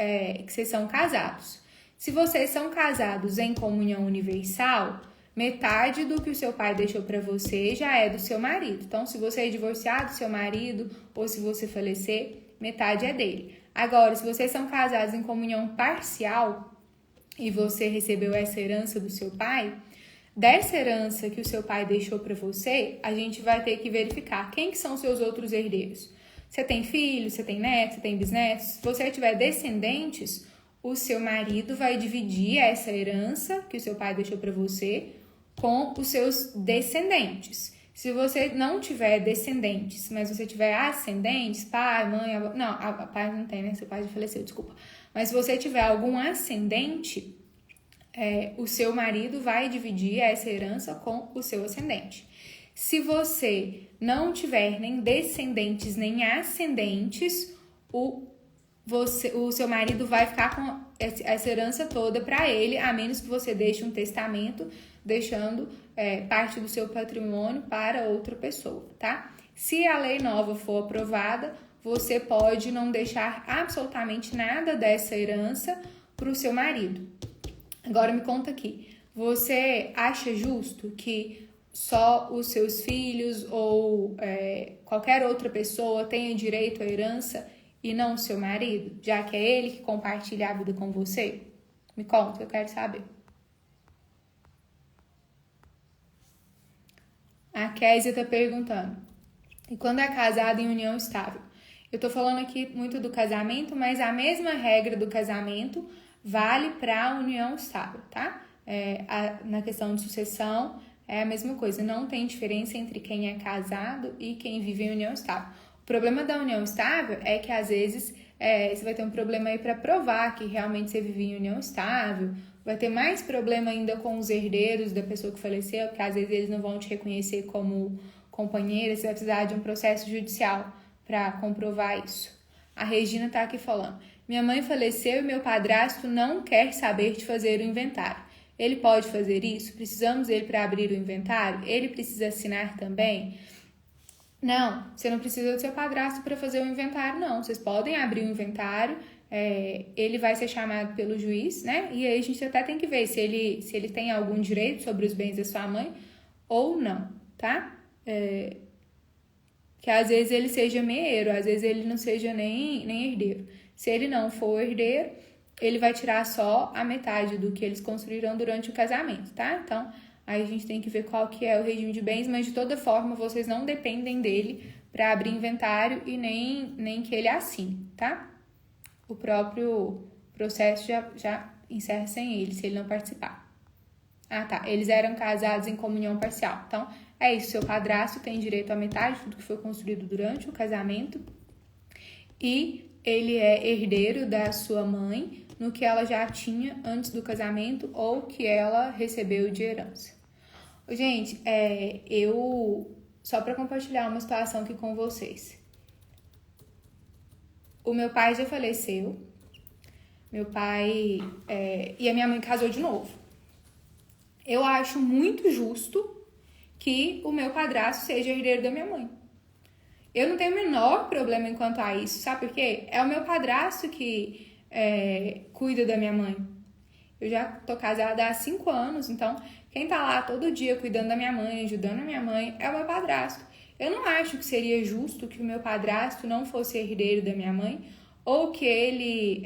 que vocês são casados. Se vocês são casados em comunhão universal, metade do que o seu pai deixou para você já é do seu marido. Então, se você é divorciado do seu marido ou se você falecer, metade é dele. Agora, se vocês são casados em comunhão parcial e você recebeu essa herança do seu pai, dessa herança que o seu pai deixou para você, a gente vai ter que verificar quem que são seus outros herdeiros. Você tem filhos, você tem netos, você tem bisnetos? Se você tiver descendentes, o seu marido vai dividir essa herança que o seu pai deixou para você com os seus descendentes. Se você não tiver descendentes, mas você tiver ascendentes, pai, mãe, avó, não, pai não tem, né? Seu pai já faleceu, desculpa. Mas se você tiver algum ascendente, o seu marido vai dividir essa herança com o seu ascendente. Se você não tiver nem descendentes nem ascendentes, o seu marido vai ficar com essa herança toda para ele, a menos que você deixe um testamento deixando parte do seu patrimônio para outra pessoa, tá? Se a lei nova for aprovada, você pode não deixar absolutamente nada dessa herança para o seu marido. Agora me conta aqui, você acha justo que só os seus filhos ou qualquer outra pessoa tenha direito à herança e não o seu marido, já que é ele que compartilha a vida com você? Me conta, eu quero saber. A Késia tá perguntando, e quando é casado em união estável? Eu tô falando aqui muito do casamento, mas a mesma regra do casamento vale para a união estável, tá? Na questão de sucessão, é a mesma coisa, não tem diferença entre quem é casado e quem vive em união estável. O problema da união estável é que, às vezes, você vai ter um problema aí para provar que realmente você vive em união estável, vai ter mais problema ainda com os herdeiros da pessoa que faleceu, porque às vezes eles não vão te reconhecer como companheira, você vai precisar de um processo judicial para comprovar isso. A Regina tá aqui falando, Minha mãe faleceu e meu padrasto não quer saber de fazer o inventário. Ele pode fazer isso? Precisamos dele para abrir o inventário? Ele precisa assinar também? Não, você não precisa do seu padrasto para fazer o inventário, não. Vocês podem abrir o inventário, ele vai ser chamado pelo juiz, né? E aí a gente até tem que ver se ele tem algum direito sobre os bens da sua mãe ou não, tá? Que às vezes ele seja meio, às vezes ele não seja nem herdeiro. Se ele não for herdeiro, ele vai tirar só a metade do que eles construíram durante o casamento, tá? Então, aí a gente tem que ver qual que é o regime de bens, mas de toda forma vocês não dependem dele para abrir inventário e nem que ele assine, tá? O próprio processo já encerra sem ele, se ele não participar. Ah, tá. Eles eram casados em comunhão parcial. Então, é isso. Seu padrasto tem direito à metade de tudo que foi construído durante o casamento e ele é herdeiro da sua mãe no que ela já tinha antes do casamento ou que ela recebeu de herança. Gente, eu... Só para compartilhar uma situação aqui com vocês. O meu pai já faleceu. Meu pai... e a minha mãe casou de novo. Eu acho muito justo que o meu padrasto seja herdeiro da minha mãe. Eu não tenho o menor problema enquanto a isso, sabe por quê? É o meu padrasto que cuida da minha mãe. Eu já tô casada há 5 anos, então quem tá lá todo dia cuidando da minha mãe, ajudando a minha mãe, é o meu padrasto. Eu não acho que seria justo que o meu padrasto não fosse herdeiro da minha mãe ou que ele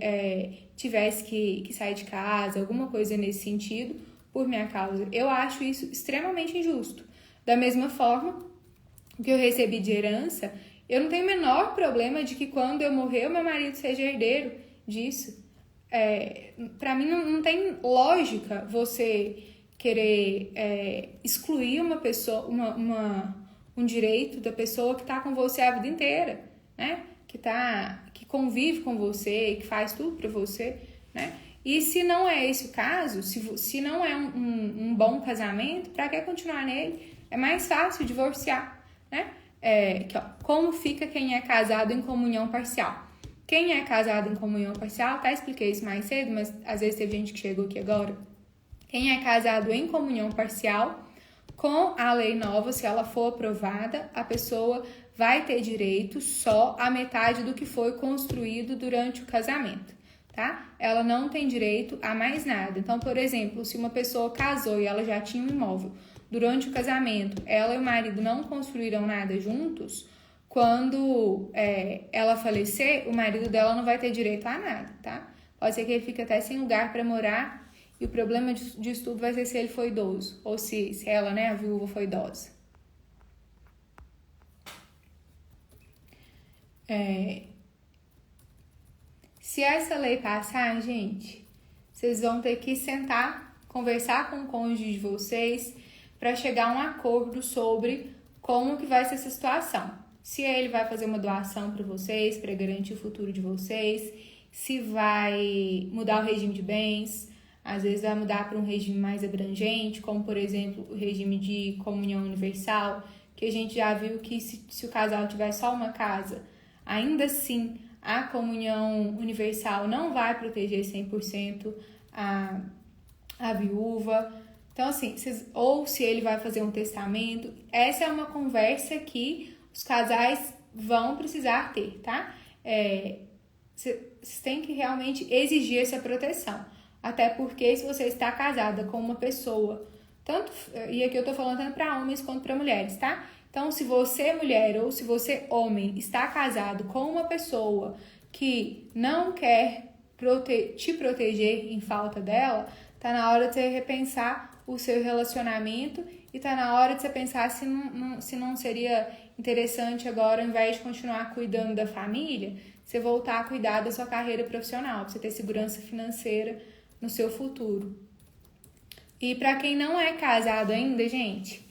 tivesse que sair de casa, alguma coisa nesse sentido, por minha causa. Eu acho isso extremamente injusto. Da mesma forma que eu recebi de herança, eu não tenho o menor problema de que quando eu morrer, o meu marido seja herdeiro disso. Para mim não tem lógica você querer excluir uma pessoa, um direito da pessoa que está com você a vida inteira, né? Que convive com você, que faz tudo para você, né? E se não é esse o caso, se não é um bom casamento, para que continuar nele? É mais fácil divorciar, né? Como fica quem é casado em comunhão parcial? Quem é casado em comunhão parcial, até expliquei isso mais cedo, mas às vezes teve gente que chegou aqui agora. Quem é casado em comunhão parcial, com a lei nova, se ela for aprovada, a pessoa vai ter direito só à metade do que foi construído durante o casamento, tá? Ela não tem direito a mais nada. Então, por exemplo, se uma pessoa casou e ela já tinha um imóvel, durante o casamento, ela e o marido não construíram nada juntos, quando ela falecer, o marido dela não vai ter direito a nada, tá? Pode ser que ele fique até sem lugar para morar e o problema disso tudo vai ser se ele for idoso ou se ela, né, a viúva, foi idosa. Se essa lei passar, gente, vocês vão ter que sentar, conversar com o cônjuge de vocês para chegar a um acordo sobre como que vai ser essa situação. Se ele vai fazer uma doação para vocês, para garantir o futuro de vocês, se vai mudar o regime de bens, às vezes vai mudar para um regime mais abrangente, como, por exemplo, o regime de comunhão universal, que a gente já viu que se o casal tiver só uma casa, ainda assim a comunhão universal não vai proteger 100% a viúva. Então, assim, ou se ele vai fazer um testamento, essa é uma conversa que os casais vão precisar ter, tá? Vocês têm que realmente exigir essa proteção. Até porque se você está casada com uma pessoa, e aqui eu tô falando tanto para homens quanto para mulheres, tá? Então, se você, mulher, ou se você, homem, está casado com uma pessoa que não quer te proteger em falta dela, tá na hora de você repensar o seu relacionamento e tá na hora de você pensar se não seria interessante agora, ao invés de continuar cuidando da família, você voltar a cuidar da sua carreira profissional, pra você ter segurança financeira no seu futuro. E para quem não é casado ainda, gente,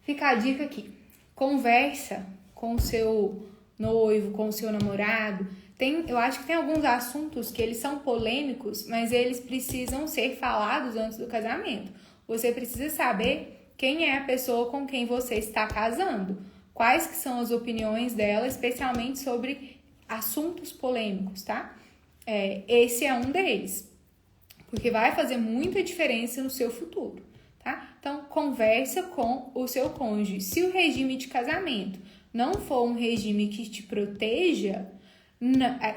fica a dica aqui. Conversa com o seu noivo, com o seu namorado. Eu acho que tem alguns assuntos que eles são polêmicos, mas eles precisam ser falados antes do casamento. Você precisa saber quem é a pessoa com quem você está casando, quais que são as opiniões dela, especialmente sobre assuntos polêmicos, tá? Esse é um deles, porque vai fazer muita diferença no seu futuro, tá? Então, conversa com o seu cônjuge. Se o regime de casamento não for um regime que te proteja,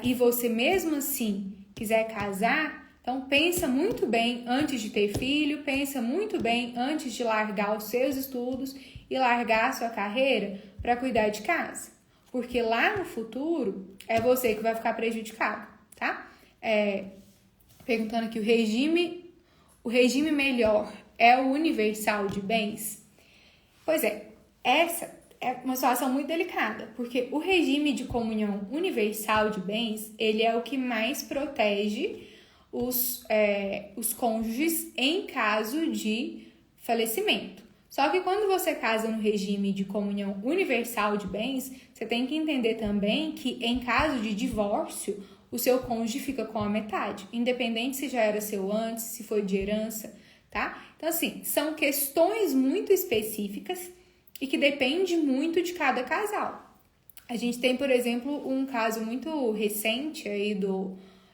e você mesmo assim quiser casar, então pensa muito bem antes de ter filho, pensa muito bem antes de largar os seus estudos e largar a sua carreira para cuidar de casa. Porque lá no futuro é você que vai ficar prejudicado, tá? Perguntando aqui, o regime melhor é o universal de bens? Pois essa é uma situação muito delicada, porque o regime de comunhão universal de bens, ele é o que mais protege os cônjuges em caso de falecimento. Só que quando você casa no regime de comunhão universal de bens, você tem que entender também que em caso de divórcio, o seu cônjuge fica com a metade, independente se já era seu antes, se foi de herança, tá? Então, assim, são questões muito específicas e que depende muito de cada casal. A gente tem, por exemplo, um caso muito recente aí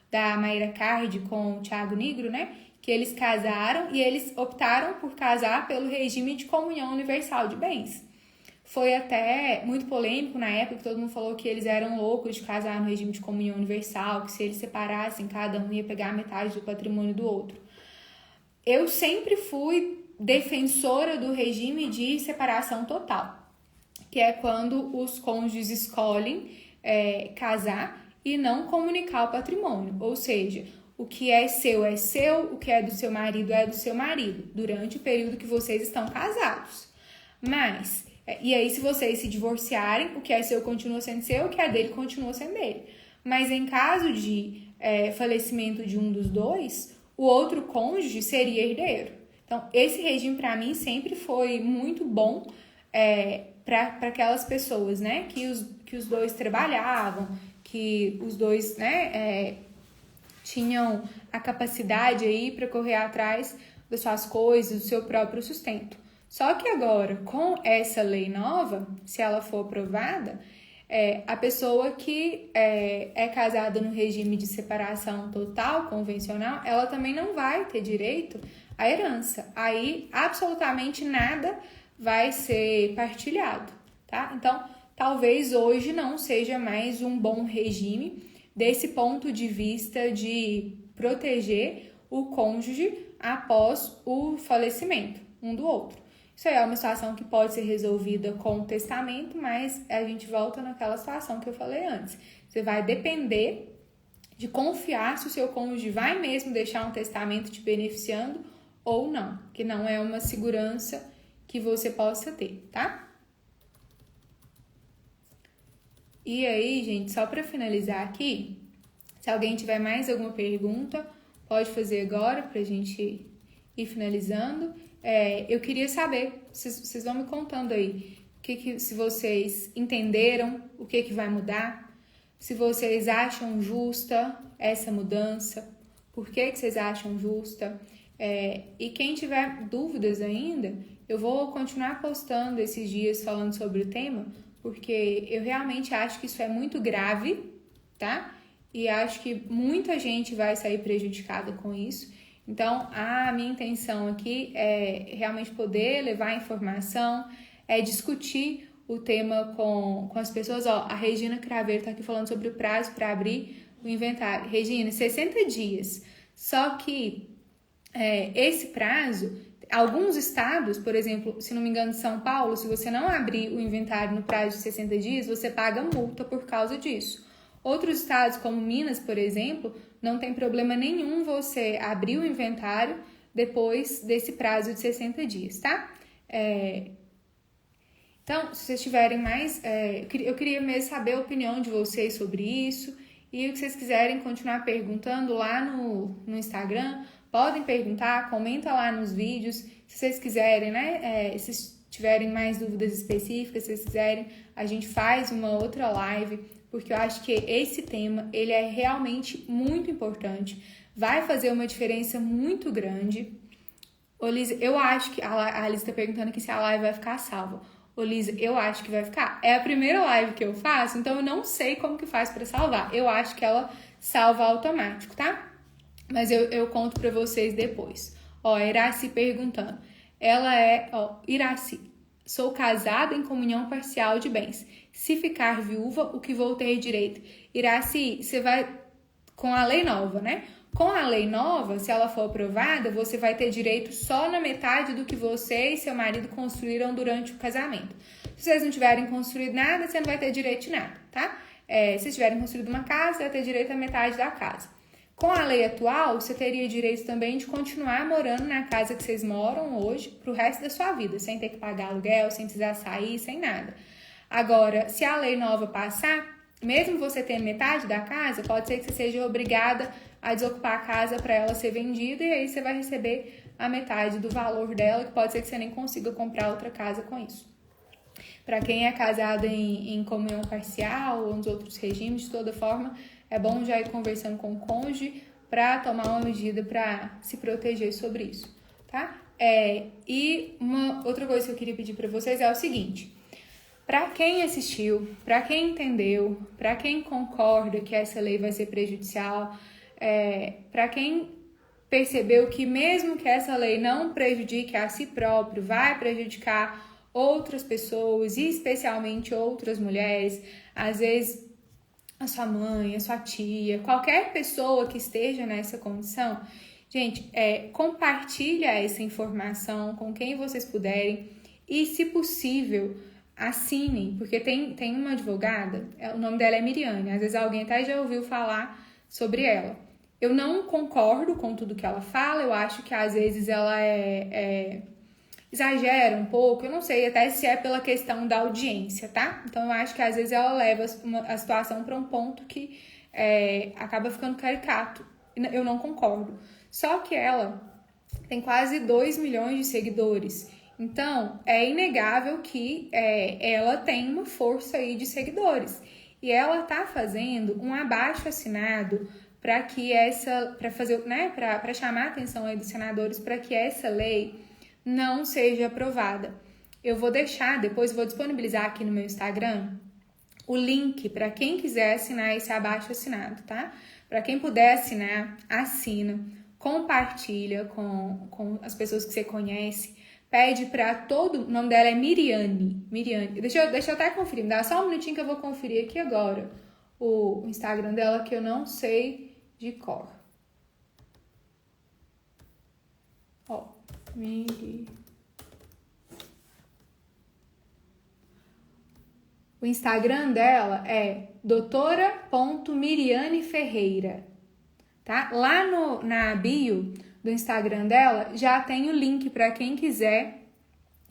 da Mayra Card com o Thiago Nigro, né? Que eles casaram e eles optaram por casar pelo regime de comunhão universal de bens. Foi até muito polêmico na época, que todo mundo falou que eles eram loucos de casar no regime de comunhão universal, que se eles separassem, cada um ia pegar metade do patrimônio do outro. Eu sempre fui defensora do regime de separação total, que é quando os cônjuges escolhem casar e não comunicar o patrimônio, ou seja, o que é seu, o que é do seu marido é do seu marido, durante o período que vocês estão casados. Mas, e aí se vocês se divorciarem, o que é seu continua sendo seu, o que é dele continua sendo dele. Mas em caso de falecimento de um dos dois, o outro cônjuge seria herdeiro. Então, esse regime para mim sempre foi muito bom para aquelas pessoas, né, que os dois trabalhavam, que os dois, né, tinham a capacidade aí para correr atrás das suas coisas, do seu próprio sustento. Só que agora, com essa lei nova, se ela for aprovada, a pessoa que é casada no regime de separação total, convencional, ela também não vai ter direito à herança. Aí, absolutamente nada vai ser partilhado, tá? Então, talvez hoje não seja mais um bom regime desse ponto de vista de proteger o cônjuge após o falecimento um do outro. Isso aí é uma situação que pode ser resolvida com o testamento, mas a gente volta naquela situação que eu falei antes. Você vai depender de confiar se o seu cônjuge vai mesmo deixar um testamento te beneficiando ou não, que não é uma segurança que você possa ter, tá? E aí, gente, só para finalizar aqui, se alguém tiver mais alguma pergunta, pode fazer agora pra gente ir finalizando. Eu queria saber, vocês vão me contando aí, se vocês entenderam o que vai mudar, se vocês acham justa essa mudança, por que vocês acham justa. E quem tiver dúvidas ainda, eu vou continuar postando esses dias falando sobre o tema, porque eu realmente acho que isso é muito grave, tá? E acho que muita gente vai sair prejudicada com isso. Então, a minha intenção aqui é realmente poder levar a informação, discutir o tema com as pessoas. Ó, a Regina Craveiro está aqui falando sobre o prazo para abrir o inventário. Regina, 60 dias. Só que esse prazo, alguns estados, por exemplo, se não me engano, São Paulo, se você não abrir o inventário no prazo de 60 dias, você paga multa por causa disso. Outros estados, como Minas, por exemplo, não tem problema nenhum você abrir o inventário depois desse prazo de 60 dias, tá? Então, se vocês tiverem mais... eu queria mesmo saber a opinião de vocês sobre isso. E o que vocês quiserem continuar perguntando lá no Instagram, podem perguntar, comenta lá nos vídeos. Se vocês quiserem, né? Se tiverem mais dúvidas específicas, se vocês quiserem, a gente faz uma outra live, porque eu acho que esse tema, ele é realmente muito importante, vai fazer uma diferença muito grande. Ô, Liz, eu acho que a Liz está perguntando aqui se a live vai ficar salva. Ô Lisa, eu acho que vai ficar. É a primeira live que eu faço, então eu não sei como que faz pra salvar. Eu acho que ela salva automático, tá? Mas eu conto pra vocês depois. Ó, Iraci perguntando. Ela é, ó, Iraci, sou casada em comunhão parcial de bens. Se ficar viúva, o que vou ter direito? Iraci, você vai com a lei nova, né? Com a lei nova, se ela for aprovada, você vai ter direito só na metade do que você e seu marido construíram durante o casamento. Se vocês não tiverem construído nada, você não vai ter direito de nada, tá? Se vocês tiverem construído uma casa, você vai ter direito à metade da casa. Com a lei atual, você teria direito também de continuar morando na casa que vocês moram hoje pro resto da sua vida, sem ter que pagar aluguel, sem precisar sair, sem nada. Agora, se a lei nova passar, mesmo você tendo metade da casa, pode ser que você seja obrigada a desocupar a casa para ela ser vendida e aí você vai receber a metade do valor dela, que pode ser que você nem consiga comprar outra casa com isso. Para quem é casado em comunhão parcial ou nos outros regimes, de toda forma, é bom já ir conversando com o cônjuge para tomar uma medida para se proteger sobre isso, tá? E uma outra coisa que eu queria pedir para vocês é o seguinte: para quem assistiu, para quem entendeu, para quem concorda que essa lei vai ser prejudicial, para quem percebeu que mesmo que essa lei não prejudique a si próprio, vai prejudicar outras pessoas, e especialmente outras mulheres, às vezes a sua mãe, a sua tia, qualquer pessoa que esteja nessa condição, gente, compartilha essa informação com quem vocês puderem e, se possível, assinem, porque tem uma advogada, o nome dela é Miriane, às vezes alguém até já ouviu falar sobre ela. Eu não concordo com tudo que ela fala, eu acho que às vezes ela exagera um pouco, eu não sei até se é pela questão da audiência, tá? Então eu acho que às vezes ela leva a situação para um ponto que acaba ficando caricato. Eu não concordo. Só que ela tem quase 2 milhões de seguidores. Então, é inegável que ela tem uma força aí de seguidores. E ela tá fazendo um abaixo-assinado para que para chamar a atenção aí dos senadores para que essa lei não seja aprovada. Eu vou deixar, depois vou disponibilizar aqui no meu Instagram o link para quem quiser assinar esse abaixo-assinado, tá? Para quem puder assinar, assina, compartilha com as pessoas que você conhece, pede para todo... O nome dela é Miriane. Deixa eu até conferir, me dá só um minutinho que eu vou conferir aqui agora o Instagram dela, que eu não sei de cor. Ó, o Instagram dela é doutora.Miriane Ferreira, tá? Lá na bio do Instagram dela já tem o link para quem quiser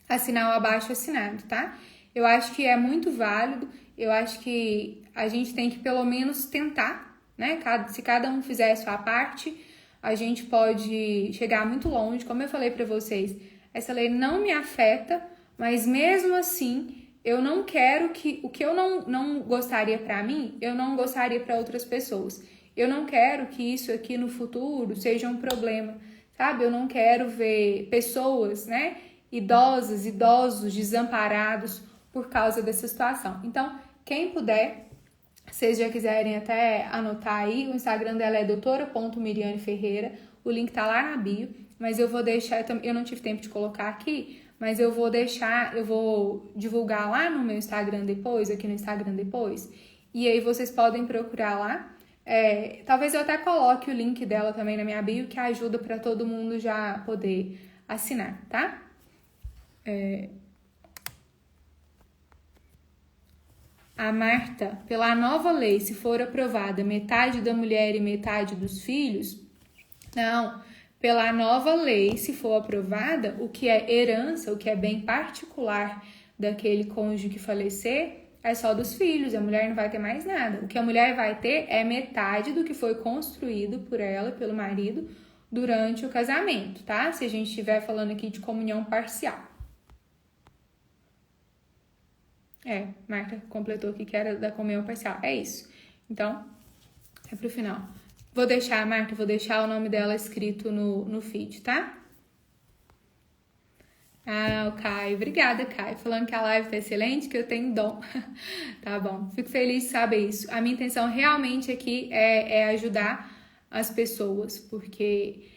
assinar o abaixo-assinado, tá? Eu acho que é muito válido, eu acho que a gente tem que pelo menos tentar, né? Se cada um fizer a sua parte, a gente pode chegar muito longe. Como eu falei para vocês, essa lei não me afeta, mas mesmo assim, eu não quero que... O que eu não gostaria para mim, eu não gostaria para outras pessoas. Eu não quero que isso aqui no futuro seja um problema, sabe? Eu não quero ver pessoas, né? Idosos desamparados por causa dessa situação. Então, quem puder, se vocês já quiserem até anotar aí, o Instagram dela é doutora.Miriane Ferreira, o link tá lá na bio, mas eu vou deixar, eu não tive tempo de colocar aqui, mas eu vou divulgar lá no meu Instagram depois, aqui no Instagram depois, e aí vocês podem procurar lá. Talvez eu até coloque o link dela também na minha bio, que ajuda para todo mundo já poder assinar, tá? A Marta, pela nova lei, se for aprovada metade da mulher e metade dos filhos, não, pela nova lei, se for aprovada, o que é herança, o que é bem particular daquele cônjuge que falecer, é só dos filhos, a mulher não vai ter mais nada. O que a mulher vai ter é metade do que foi construído por ela, pelo marido, durante o casamento, tá? Se a gente estiver falando aqui de comunhão parcial. Marta completou aqui que era da comunhão parcial. É isso. Então, é pro final. Vou deixar o nome dela escrito no feed, tá? Ah, o Caio. Obrigada, Caio. Falando que a live tá excelente, que eu tenho dom. Tá bom. Fico feliz de saber isso. A minha intenção realmente aqui é ajudar as pessoas, porque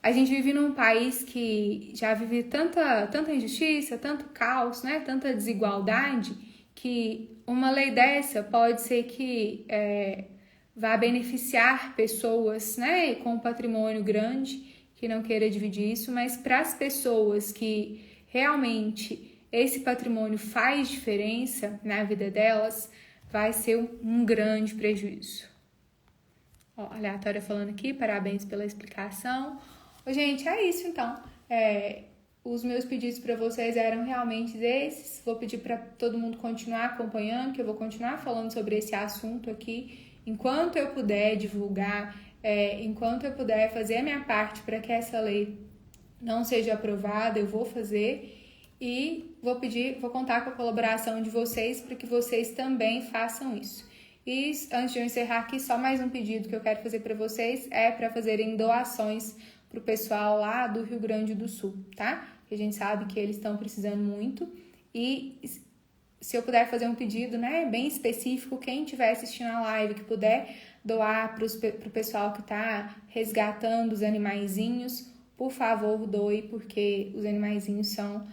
a gente vive num país que já vive tanta injustiça, tanto caos, né? Tanta desigualdade, que uma lei dessa pode ser que vá beneficiar pessoas, né? Com um patrimônio grande, que não queira dividir isso, mas para as pessoas que realmente esse patrimônio faz diferença na vida delas, vai ser um grande prejuízo. Ó, aleatória falando aqui, parabéns pela explicação. Ô, gente, é isso então. Os meus pedidos para vocês eram realmente esses. Vou pedir para todo mundo continuar acompanhando, que eu vou continuar falando sobre esse assunto aqui enquanto eu puder divulgar, enquanto eu puder fazer a minha parte para que essa lei não seja aprovada, eu vou fazer. E vou contar com a colaboração de vocês para que vocês também façam isso. E antes de eu encerrar aqui, só mais um pedido que eu quero fazer para vocês é para fazerem doações para o pessoal lá do Rio Grande do Sul, tá? Que a gente sabe que eles estão precisando muito. E se eu puder fazer um pedido, né, bem específico, quem estiver assistindo a live que puder doar para o pessoal que está resgatando os animaizinhos, por favor, doe, porque os animaizinhos são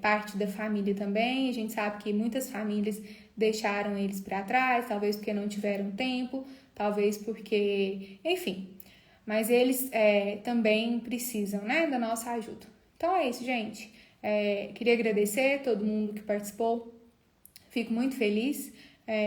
parte da família também. A gente sabe que muitas famílias deixaram eles para trás, talvez porque não tiveram tempo, talvez porque, enfim. Mas eles também precisam, né, da nossa ajuda. Então é isso, gente. Queria agradecer a todo mundo que participou. Fico muito feliz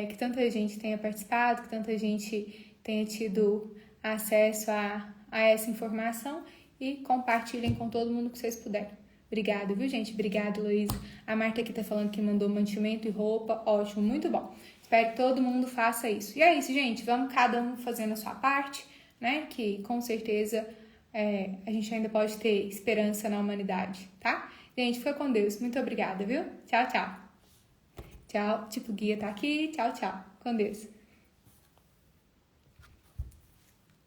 que tanta gente tenha participado, que tanta gente tenha tido acesso a essa informação e compartilhem com todo mundo que vocês puderem. Obrigada, viu, gente? Obrigada, Luísa. A Marta aqui tá falando que mandou mantimento e roupa. Ótimo, muito bom. Espero que todo mundo faça isso. E é isso, gente. Vamos cada um fazendo a sua parte, né? Que com certeza a gente ainda pode ter esperança na humanidade, tá? Gente, fica com Deus. Muito obrigada, viu? Tchau, tchau. Tchau. Tipo, guia tá aqui. Tchau, tchau. Com Deus.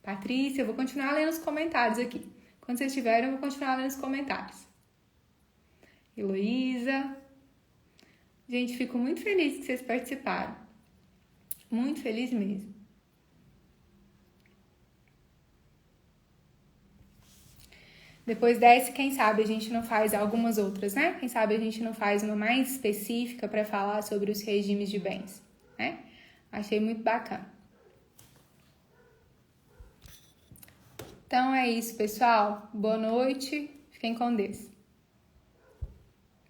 Patrícia, eu vou continuar lendo os comentários aqui. Quando vocês tiverem, eu vou continuar lendo os comentários. Heloísa. Gente, fico muito feliz que vocês participaram. Muito feliz mesmo. Depois dessa, quem sabe a gente não faz algumas outras, né? Quem sabe a gente não faz uma mais específica para falar sobre os regimes de bens, né? Achei muito bacana. Então é isso, pessoal. Boa noite. Fiquem com Deus.